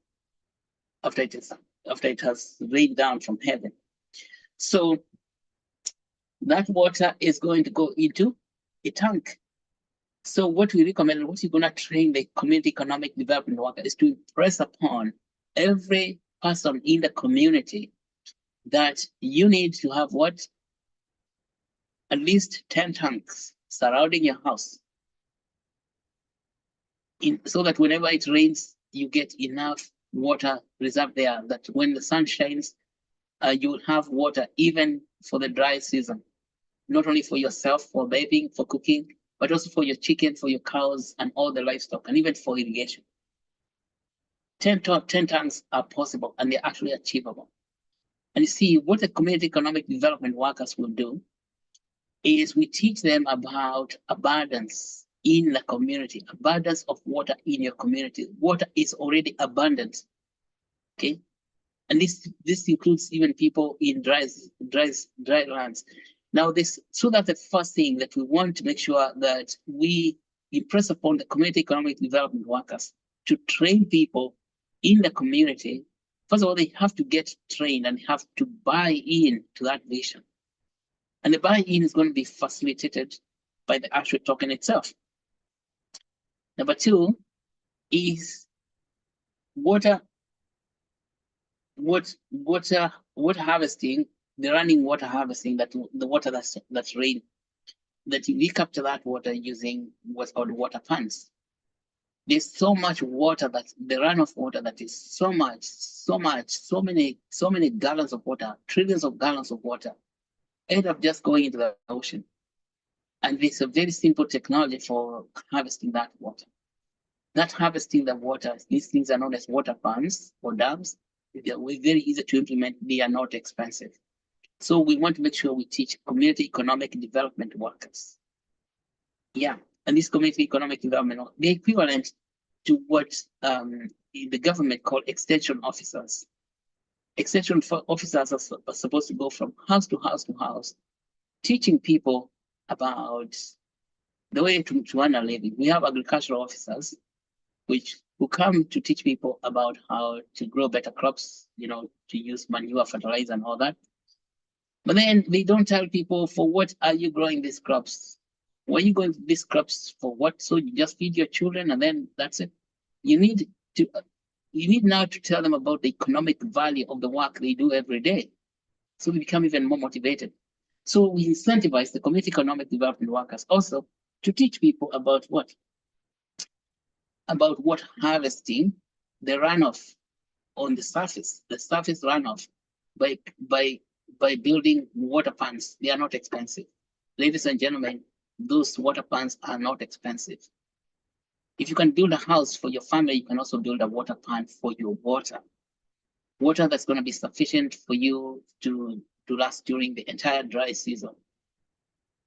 after it has rained down from heaven. So that water is going to go into a tank. So what we recommend, what you're going to train the community economic development worker is to impress upon every person in the community that you need to have what? At least 10 tanks surrounding your house. So that whenever it rains, you get enough water reserved there, that when the sun shines, you will have water even for the dry season. Not only for yourself, for bathing, for cooking, but also for your chicken, for your cows, and all the livestock, and even for irrigation. 10 tanks are possible, and they're actually achievable. And you see, what the community economic development workers will do is we teach them about abundance in the community, abundance of water in your community. Water is already abundant, okay? And this includes even people in dry lands. Now, so that the first thing that we want to make sure that we impress upon the community economic development workers to train people in the community. First of all, they have to get trained and have to buy in to that vision. And the buy-in is going to be facilitated by the Actuate token itself. Number two is water, water harvesting, the running water harvesting, that the water that's rain, that we capture that water using what's called water pans. There's so much water that the runoff water that is so many gallons of water, trillions of gallons of water, end up just going into the ocean. And there's a very simple technology for harvesting that water. That harvesting the water, these things are known as water pans or dams. They're very easy to implement. They are not expensive. So we want to make sure we teach community economic development workers. Yeah, and this community economic development, the equivalent to what the government call extension officers. Extension officers are supposed to go from house to house to house, teaching people about the way to earn a living. We have agricultural officers, who come to teach people about how to grow better crops, to use manure, fertilizer, and all that. But then they don't tell people, for what are you growing these crops? Why are you going these crops for what? So you just feed your children and then that's it. You need now to tell them about the economic value of the work they do every day. So we become even more motivated. So we incentivize the community economic development workers also to teach people about what harvesting the runoff on the surface runoff by building water pans. They are not expensive. Ladies and gentlemen, those water pans are not expensive. If you can build a house for your family, you can also build a water pan for your water. Water that's going to be sufficient for you to last during the entire dry season.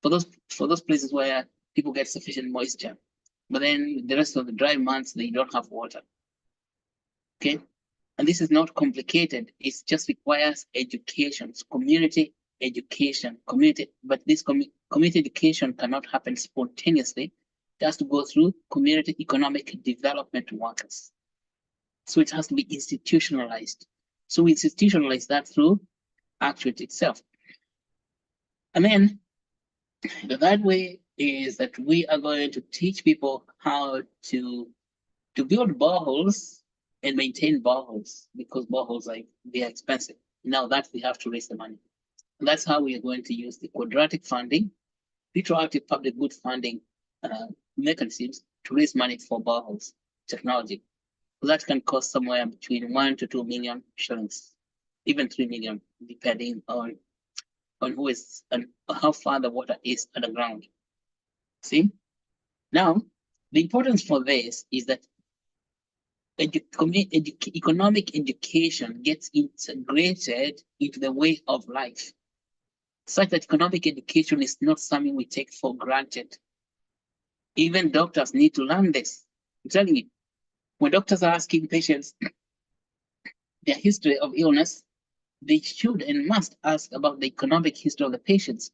For those places where people get sufficient moisture, but then the rest of the dry months, they don't have water. Okay? And this is not complicated. It just requires education, community education, but this community education cannot happen spontaneously. It has to go through community economic development workers. So it has to be institutionalized. So we institutionalize that through Actuate itself. And then the third way is that we are going to teach people how to build boreholes and maintain boreholes, because boreholes they are expensive. Now that we have to raise the money. And that's how we are going to use the quadratic funding, retroactive public good funding mechanisms to raise money for boreholes technology. So that can cost somewhere between 1 to 2 million shillings, even 3 million, depending on who is and how far the water is underground. See? Now, the importance for this is that economic education gets integrated into the way of life, such that economic education is not something we take for granted. Even doctors need to learn this. I'm telling you, when doctors are asking patients their history of illness, they should and must ask about the economic history of the patients,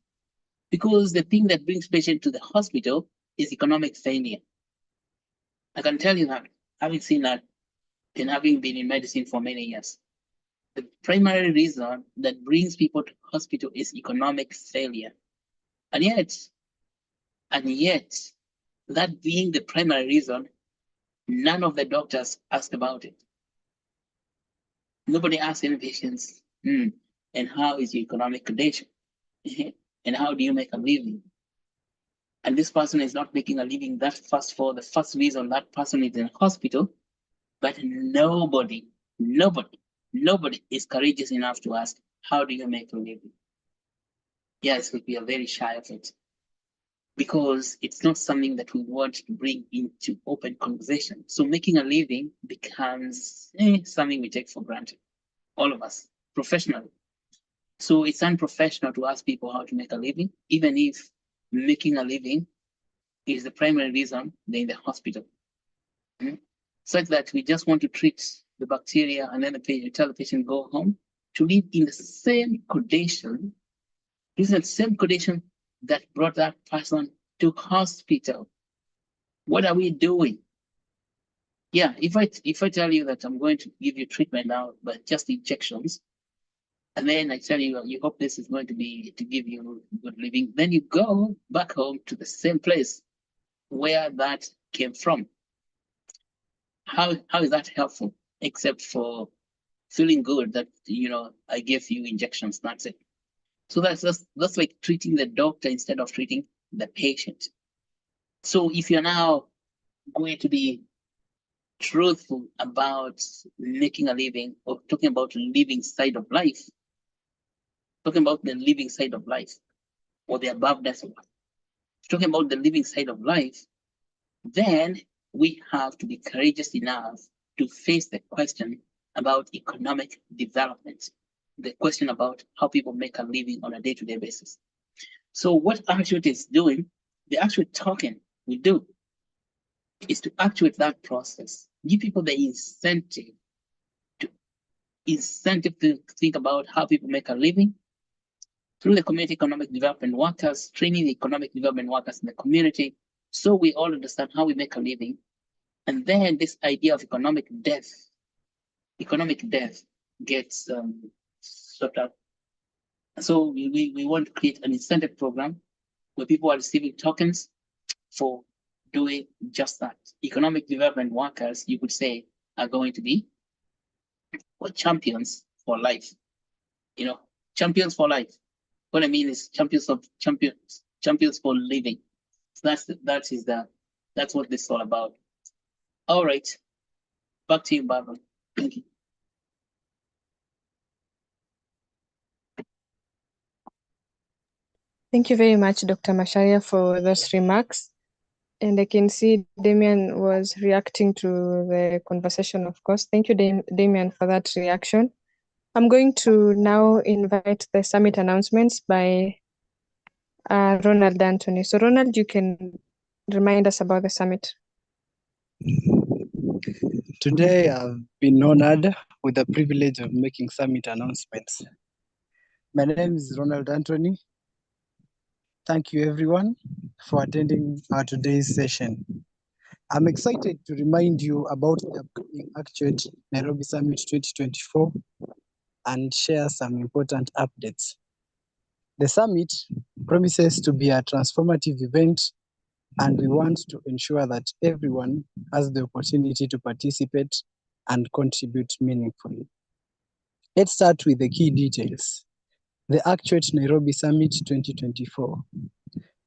because the thing that brings patient to the hospital is economic failure. I can tell you that, having seen that and having been in medicine for many years. The primary reason that brings people to hospital is economic failure. And yet, that being the primary reason, none of the doctors asked about it. Nobody asked any patients, and how is your economic condition? And how do you make a living? And this person is not making a living that fast for the first reason that person is in hospital, but nobody is courageous enough to ask, how do you make a living? Yes, we are very shy of it, because it's not something that we want to bring into open conversation. So making a living becomes something we take for granted, all of us, professionally. So it's unprofessional to ask people how to make a living, even if making a living is the primary reason they're in the hospital. Such that we just want to treat the bacteria and then tell the patient go home to live in the same condition. This is the same condition that brought that person to hospital. What are we doing? Yeah, if I tell you that I'm going to give you treatment now, but just injections, and then I tell you, you hope this is going to give you good living, then you go back home to the same place where that came from. How is that helpful? except for feeling good that, I gave you injections. That's it. So that's like treating the doctor instead of treating the patient. So if you're now going to be truthful about making a living or talking about living side of life, talking about the living side of life or the aboveness of life, talking about the living side of life, then we have to be courageous enough to face the question about economic development, the question about how people make a living on a day-to-day basis. So what Actuate is doing, the Actuate token we do, is to actuate that process, give people the incentive to think about how people make a living through the community economic development workers, training the economic development workers in the community, so we all understand how we make a living. And then this idea of economic death gets sort of. So we want to create an incentive program where people are receiving tokens for doing just that. Economic development workers, you could say, are going to be champions for life. Champions for life. What I mean is champions for living. So that's what this is all about. All right, back to you, Barbara. Thank you. Thank you very much, Dr. Masharia, for those remarks. And I can see Damien was reacting to the conversation, of course. Thank you, Damien, for that reaction. I'm going to now invite the summit announcements by Ronald Anthony. So Ronald, you can remind us about the summit. Today, I've been honored with the privilege of making summit announcements. My name is Ronald Anthony. Thank you, everyone, for attending our today's session. I'm excited to remind you about the upcoming Actuate Nairobi Summit 2024 and share some important updates. The summit promises to be a transformative event, and we want to ensure that everyone has the opportunity to participate and contribute meaningfully. Let's start with the key details. The Actuate Nairobi Summit 2024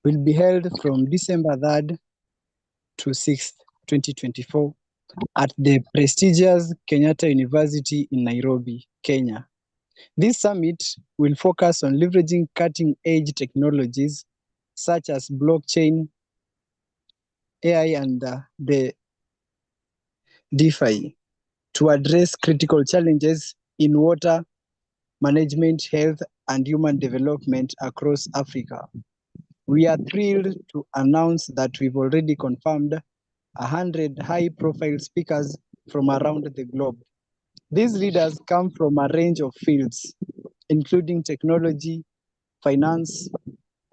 will be held from December 3rd to 6th, 2024 at the prestigious Kenyatta University in Nairobi, Kenya. This summit will focus on leveraging cutting-edge technologies such as blockchain, AI, and the DeFi to address critical challenges in water management, health, and human development across Africa. We are thrilled to announce that we've already confirmed 100 high-profile speakers from around the globe. These leaders come from a range of fields, including technology, finance,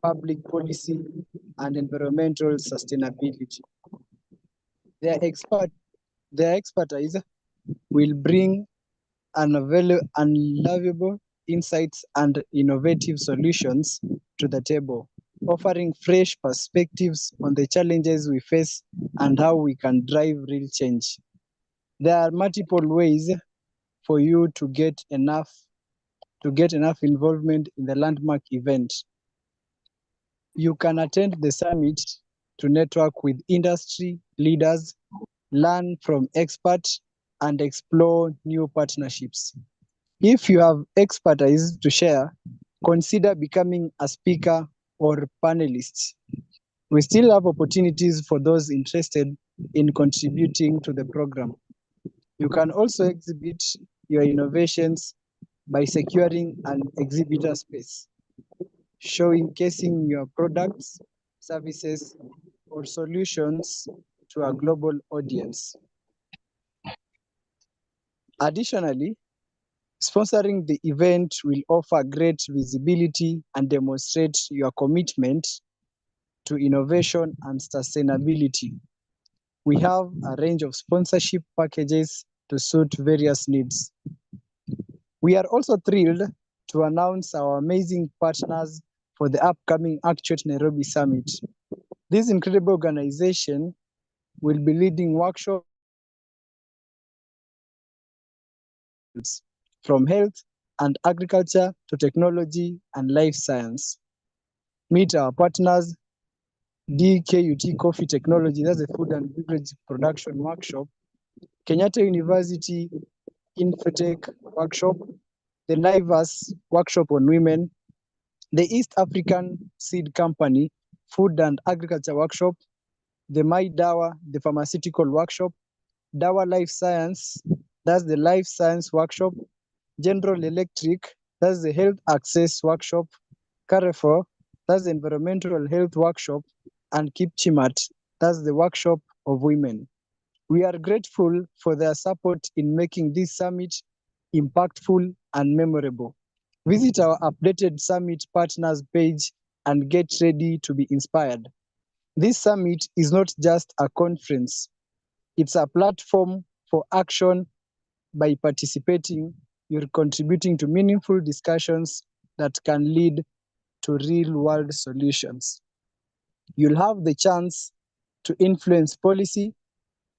public policy, and environmental sustainability. Their expertise will bring unvaluable insights and innovative solutions to the table, offering fresh perspectives on the challenges we face and how we can drive real change. There are multiple ways for you to get enough involvement in the landmark event. You can attend the summit to network with industry leaders, learn from experts, and explore new partnerships. If you have expertise to share, consider becoming a speaker or panelist. We still have opportunities for those interested in contributing to the program. You can also exhibit your innovations by securing an exhibitor space, showcasing your products, services, or solutions to a global audience. Additionally, sponsoring the event will offer great visibility and demonstrate your commitment to innovation and sustainability. We have a range of sponsorship packages to suit various needs. We are also thrilled to announce our amazing partners for the upcoming Actuate Nairobi Summit. This incredible organization will be leading workshops fields, from health and agriculture to technology and life science. Meet our partners, DKUT Coffee Technology, that's a food and beverage production workshop, Kenyatta University Infotech workshop, the Livers workshop on women, the East African Seed Company Food and Agriculture Workshop, the My Dawa, the Pharmaceutical Workshop, Dawa Life Science, that's the Life Science Workshop, General Electric, that's the Health Access Workshop, Carrefour, that's the Environmental Health Workshop, and Kipchimat, that's the Workshop of Women. We are grateful for their support in making this summit impactful and memorable. Visit our updated summit partners page and get ready to be inspired. This summit is not just a conference, it's a platform for action. By participating, you're contributing to meaningful discussions that can lead to real-world solutions. You'll have the chance to influence policy,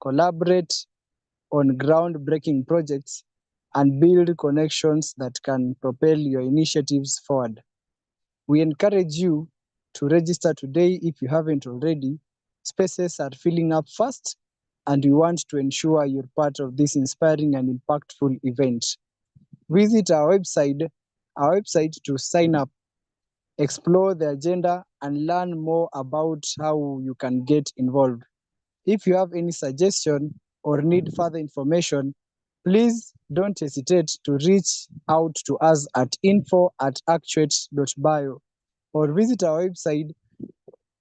collaborate on groundbreaking projects, and build connections that can propel your initiatives forward. We encourage you to register today if you haven't already. Spaces are filling up fast, and we want to ensure you're part of this inspiring and impactful event. Visit our website to sign up, explore the agenda, and learn more about how you can get involved. If you have any suggestion or need further information, please don't hesitate to reach out to us at info@actuate.bio or visit our website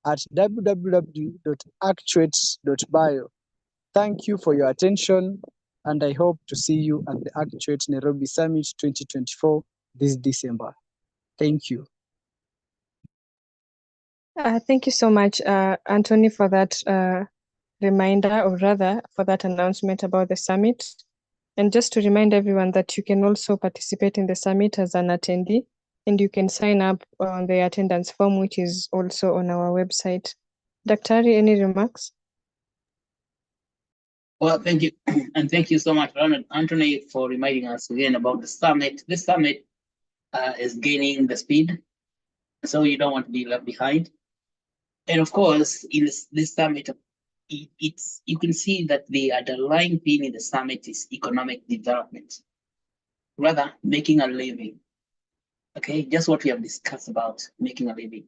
at www.actuate.bio. Thank you for your attention, and I hope to see you at the Actuate Nairobi Summit 2024 this December. Thank you. Thank you so much, Anthony, for that reminder, or rather for that announcement about the summit. And just to remind everyone that you can also participate in the summit as an attendee, and you can sign up on the attendance form, which is also on our website. Dr. Ari, any remarks? Well, thank you. And thank you so much, Ronald Anthony, for reminding us again about the summit. This summit is gaining the speed, so you don't want to be left behind. And of course, in this summit, you can see that the underlying theme in the summit is economic development, rather making a living. Okay, just what we have discussed about making a living.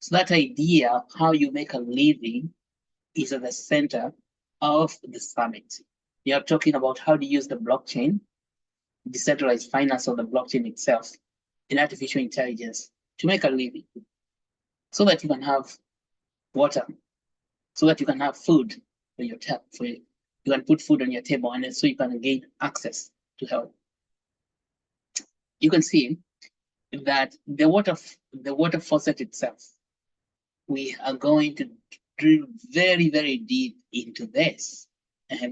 So that idea of how you make a living is at the center of the summit. We are talking about how to use the blockchain, decentralized finance of the blockchain itself, and artificial intelligence to make a living, so that you can have water, so that you can have food for your you can put food on your table, and so you can gain access to health. You can see that the water faucet itself, we are going to drill very, very deep into this,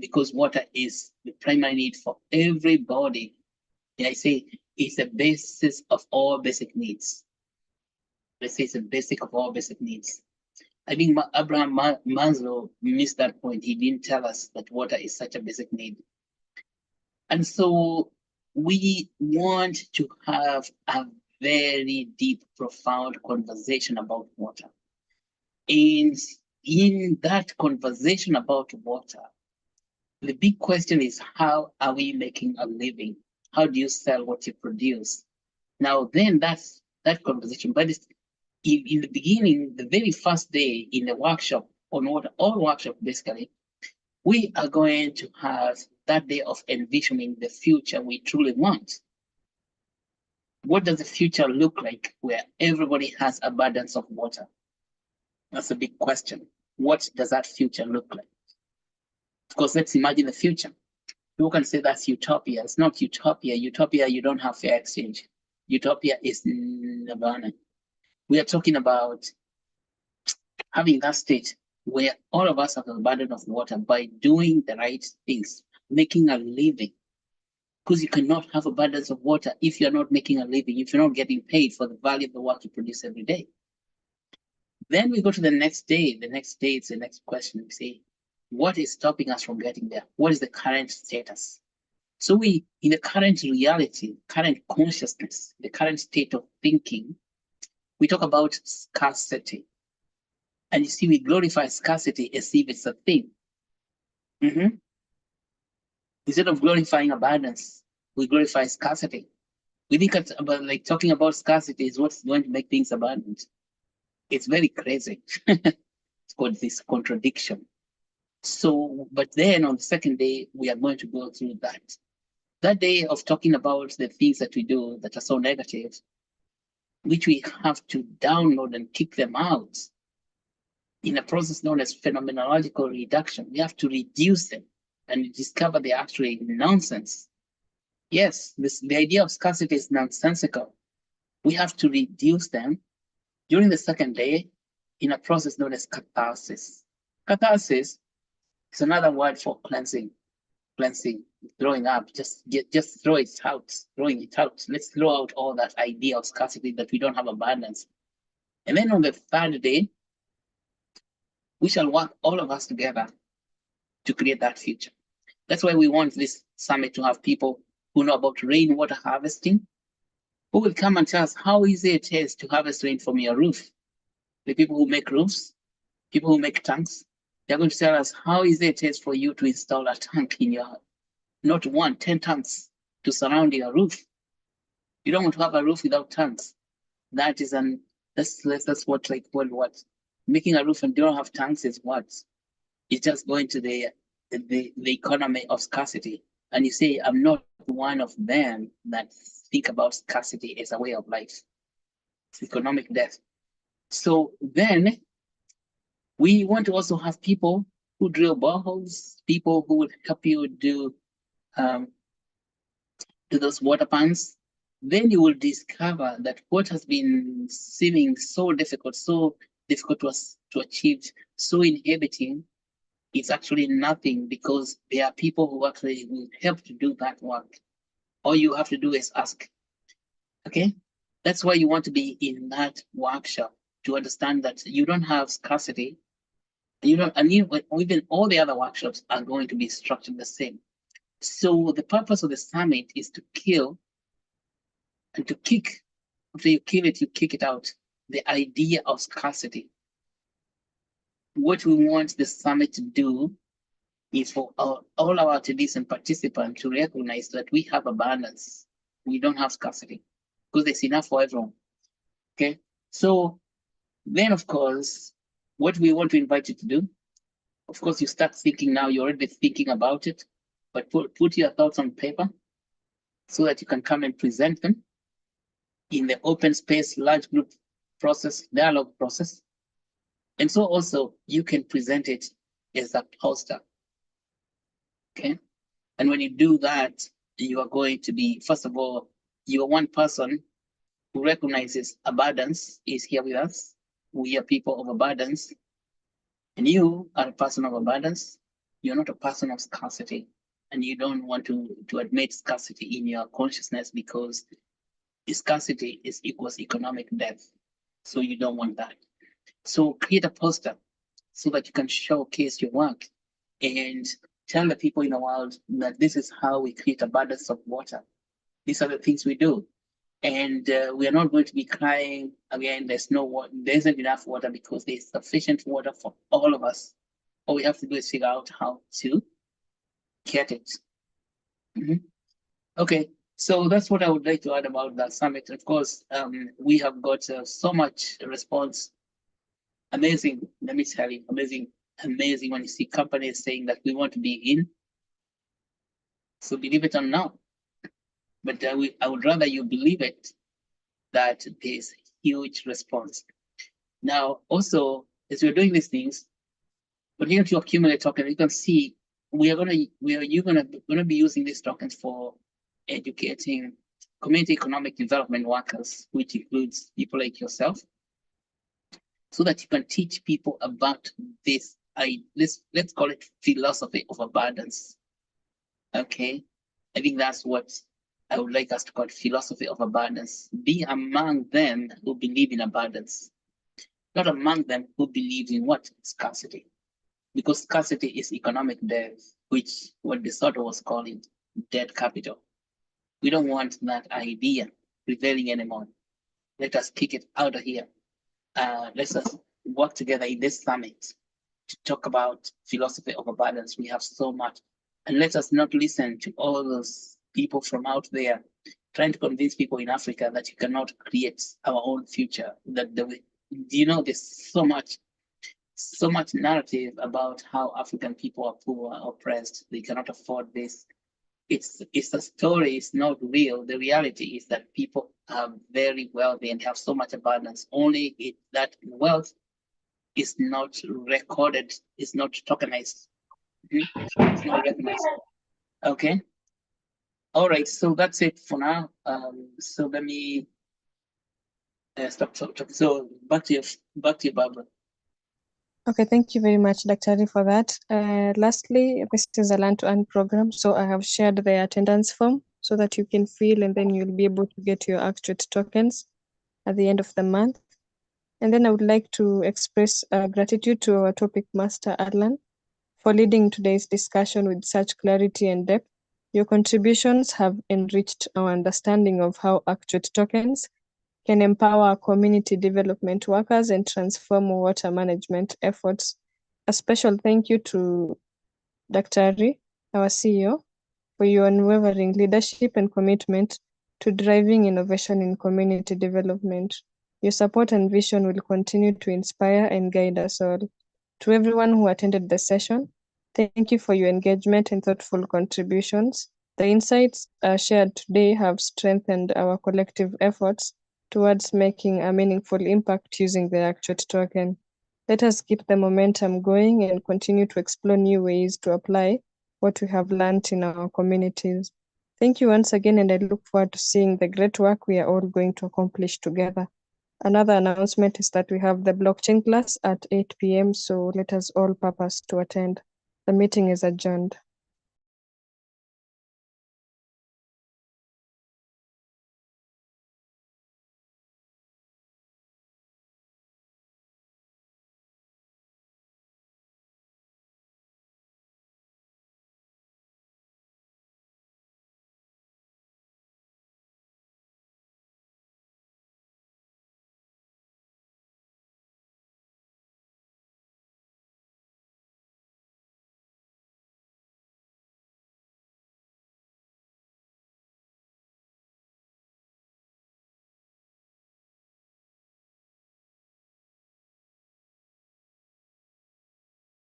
because water is the primary need for everybody. And I say it's the basis of all basic needs. Let's say it's the basic of all basic needs. I think Abraham Maslow missed that point. He didn't tell us that water is such a basic need. And so we want to have a very deep, profound conversation about water. And in that conversation about water, the big question is, how are we making a living? How do you sell what you produce? Now, then that's that conversation. But it's, in the beginning, the very first day in the workshop on water, all workshop basically, we are going to have that day of envisioning the future we truly want. What does the future look like where everybody has abundance of water? That's a big question. What does that future look like? Of course, let's imagine the future. People can say that's utopia. It's not utopia. Utopia, you don't have fair exchange. Utopia is nirvana. We are talking about having that state where all of us have an abundance of water by doing the right things, making a living. Because you cannot have abundance of water if you're not making a living, if you're not getting paid for the value of the work you produce every day. Then we go to the next day. The next day, it's the next question. We say, what is stopping us from getting there? What is the current status? So we, in the current reality, current consciousness, the current state of thinking, we talk about scarcity. And you see, we glorify scarcity as if it's a thing. Instead of glorifying abundance, we glorify scarcity. We think about like talking about scarcity is what's going to make things abundant. It's very crazy. It's called this contradiction. So, but then on the second day, we are going to go through that. That day of talking about the things that we do that are so negative, which we have to download and kick them out in a process known as phenomenological reduction. We have to reduce them and discover they're actually nonsense. Yes, the idea of scarcity is nonsensical. We have to reduce them during the second day in a process known as catharsis. Catharsis is another word for cleansing, throwing up, just throw it out, throwing it out. Let's throw out all that idea of scarcity, that we don't have abundance. And then on the third day, we shall work all of us together to create that future. That's why we want this summit to have people who know about rainwater harvesting, who will come and tell us how easy it is to harvest rain from your roof. The people who make roofs, people who make tanks, they're going to tell us how easy it is for you to install a tank in your, not 1, 10 tanks to surround your roof. You don't want to have a roof without tanks. That is that's what, like, what making a roof and don't have tanks is what? It's just going to the economy of scarcity. And you say, I'm not one of them that think about scarcity as a way of life. It's economic death. So then we want to also have people who drill boreholes, people who will help you do those water pans. Then you will discover that what has been seeming so difficult to achieve, so inhibiting, it's actually nothing, because there are people who actually will help to do that work. All you have to do is ask. Okay? That's why you want to be in that workshop, to understand that you don't have scarcity. You don't, and even all the other workshops are going to be structured the same. So the purpose of the summit is to kill and to kick. After you kill it, you kick it out. The idea of scarcity. What we want the summit to do is for all our attendees and participants to recognize that we have abundance. We don't have scarcity, because there's enough for everyone. Okay, so then, of course, what we want to invite you to do, of course, you start thinking now, you're already thinking about it, but put your thoughts on paper so that you can come and present them in the open space, large group process, dialogue process. And so also you can present it as a poster. Okay. And when you do that, you are going to be, first of all, you are one person who recognizes abundance is here with us. We are people of abundance. And you are a person of abundance. You're not a person of scarcity. And you don't want to admit scarcity in your consciousness, because scarcity is equals economic death. So you don't want that. So create a poster so that you can showcase your work and tell the people in the world that this is how we create abundance of water. These are the things we do. And we are not going to be crying again, there's no water, there isn't enough water, because there's sufficient water for all of us. All we have to do is figure out how to get it. Okay, so that's what I would like to add about that summit. Of course, we have got so much response. Amazing, let me tell you, amazing when you see companies saying that we want to be in. So believe it or not, but I would rather you believe it, that there's huge response. Now, also, as we're doing these things, continue to accumulate tokens. You can see you're gonna be using these tokens for educating community economic development workers, which includes people like yourself, so that you can teach people about this. Let's call it philosophy of abundance. Okay, I think that's what I would like us to call philosophy of abundance. Be among them who believe in abundance, not among them who believe in what? Scarcity. Because scarcity is economic death, which what DeSoto was calling dead capital. We don't want that idea prevailing anymore. Let us kick it out of here. Let us work together in this summit to talk about philosophy of abundance. We have so much. And let us not listen to all those people from out there trying to convince people in Africa that you cannot create our own future. That there's so much narrative about how African people are poor, oppressed, they cannot afford this. It's a story, it's not real. The reality is that people are very wealthy and have so much abundance. Only that wealth is not recorded, is not tokenized. It's not recognized. Okay. All right, so that's it for now. So let me stop talking. So back to you, Barbara. Okay, thank you very much, Dr. for that. Lastly, this is a Learn to Earn program, so I have shared the attendance form so that you can fill and then you'll be able to get your Actuate tokens at the end of the month. And then I would like to express gratitude to our topic master, Alan, for leading today's discussion with such clarity and depth. Your contributions have enriched our understanding of how Actuate tokens can empower community development workers and transform water management efforts. A special thank you to Dr. Ari, our CEO, for your unwavering leadership and commitment to driving innovation in community development. Your support and vision will continue to inspire and guide us all. To everyone who attended the session, thank you for your engagement and thoughtful contributions. The insights shared today have strengthened our collective efforts towards making a meaningful impact using the Actuate token. Let us keep the momentum going and continue to explore new ways to apply what we have learned in our communities. Thank you once again, and I look forward to seeing the great work we are all going to accomplish together. Another announcement is that we have the blockchain class at 8 p.m., so let us all purpose to attend. The meeting is adjourned.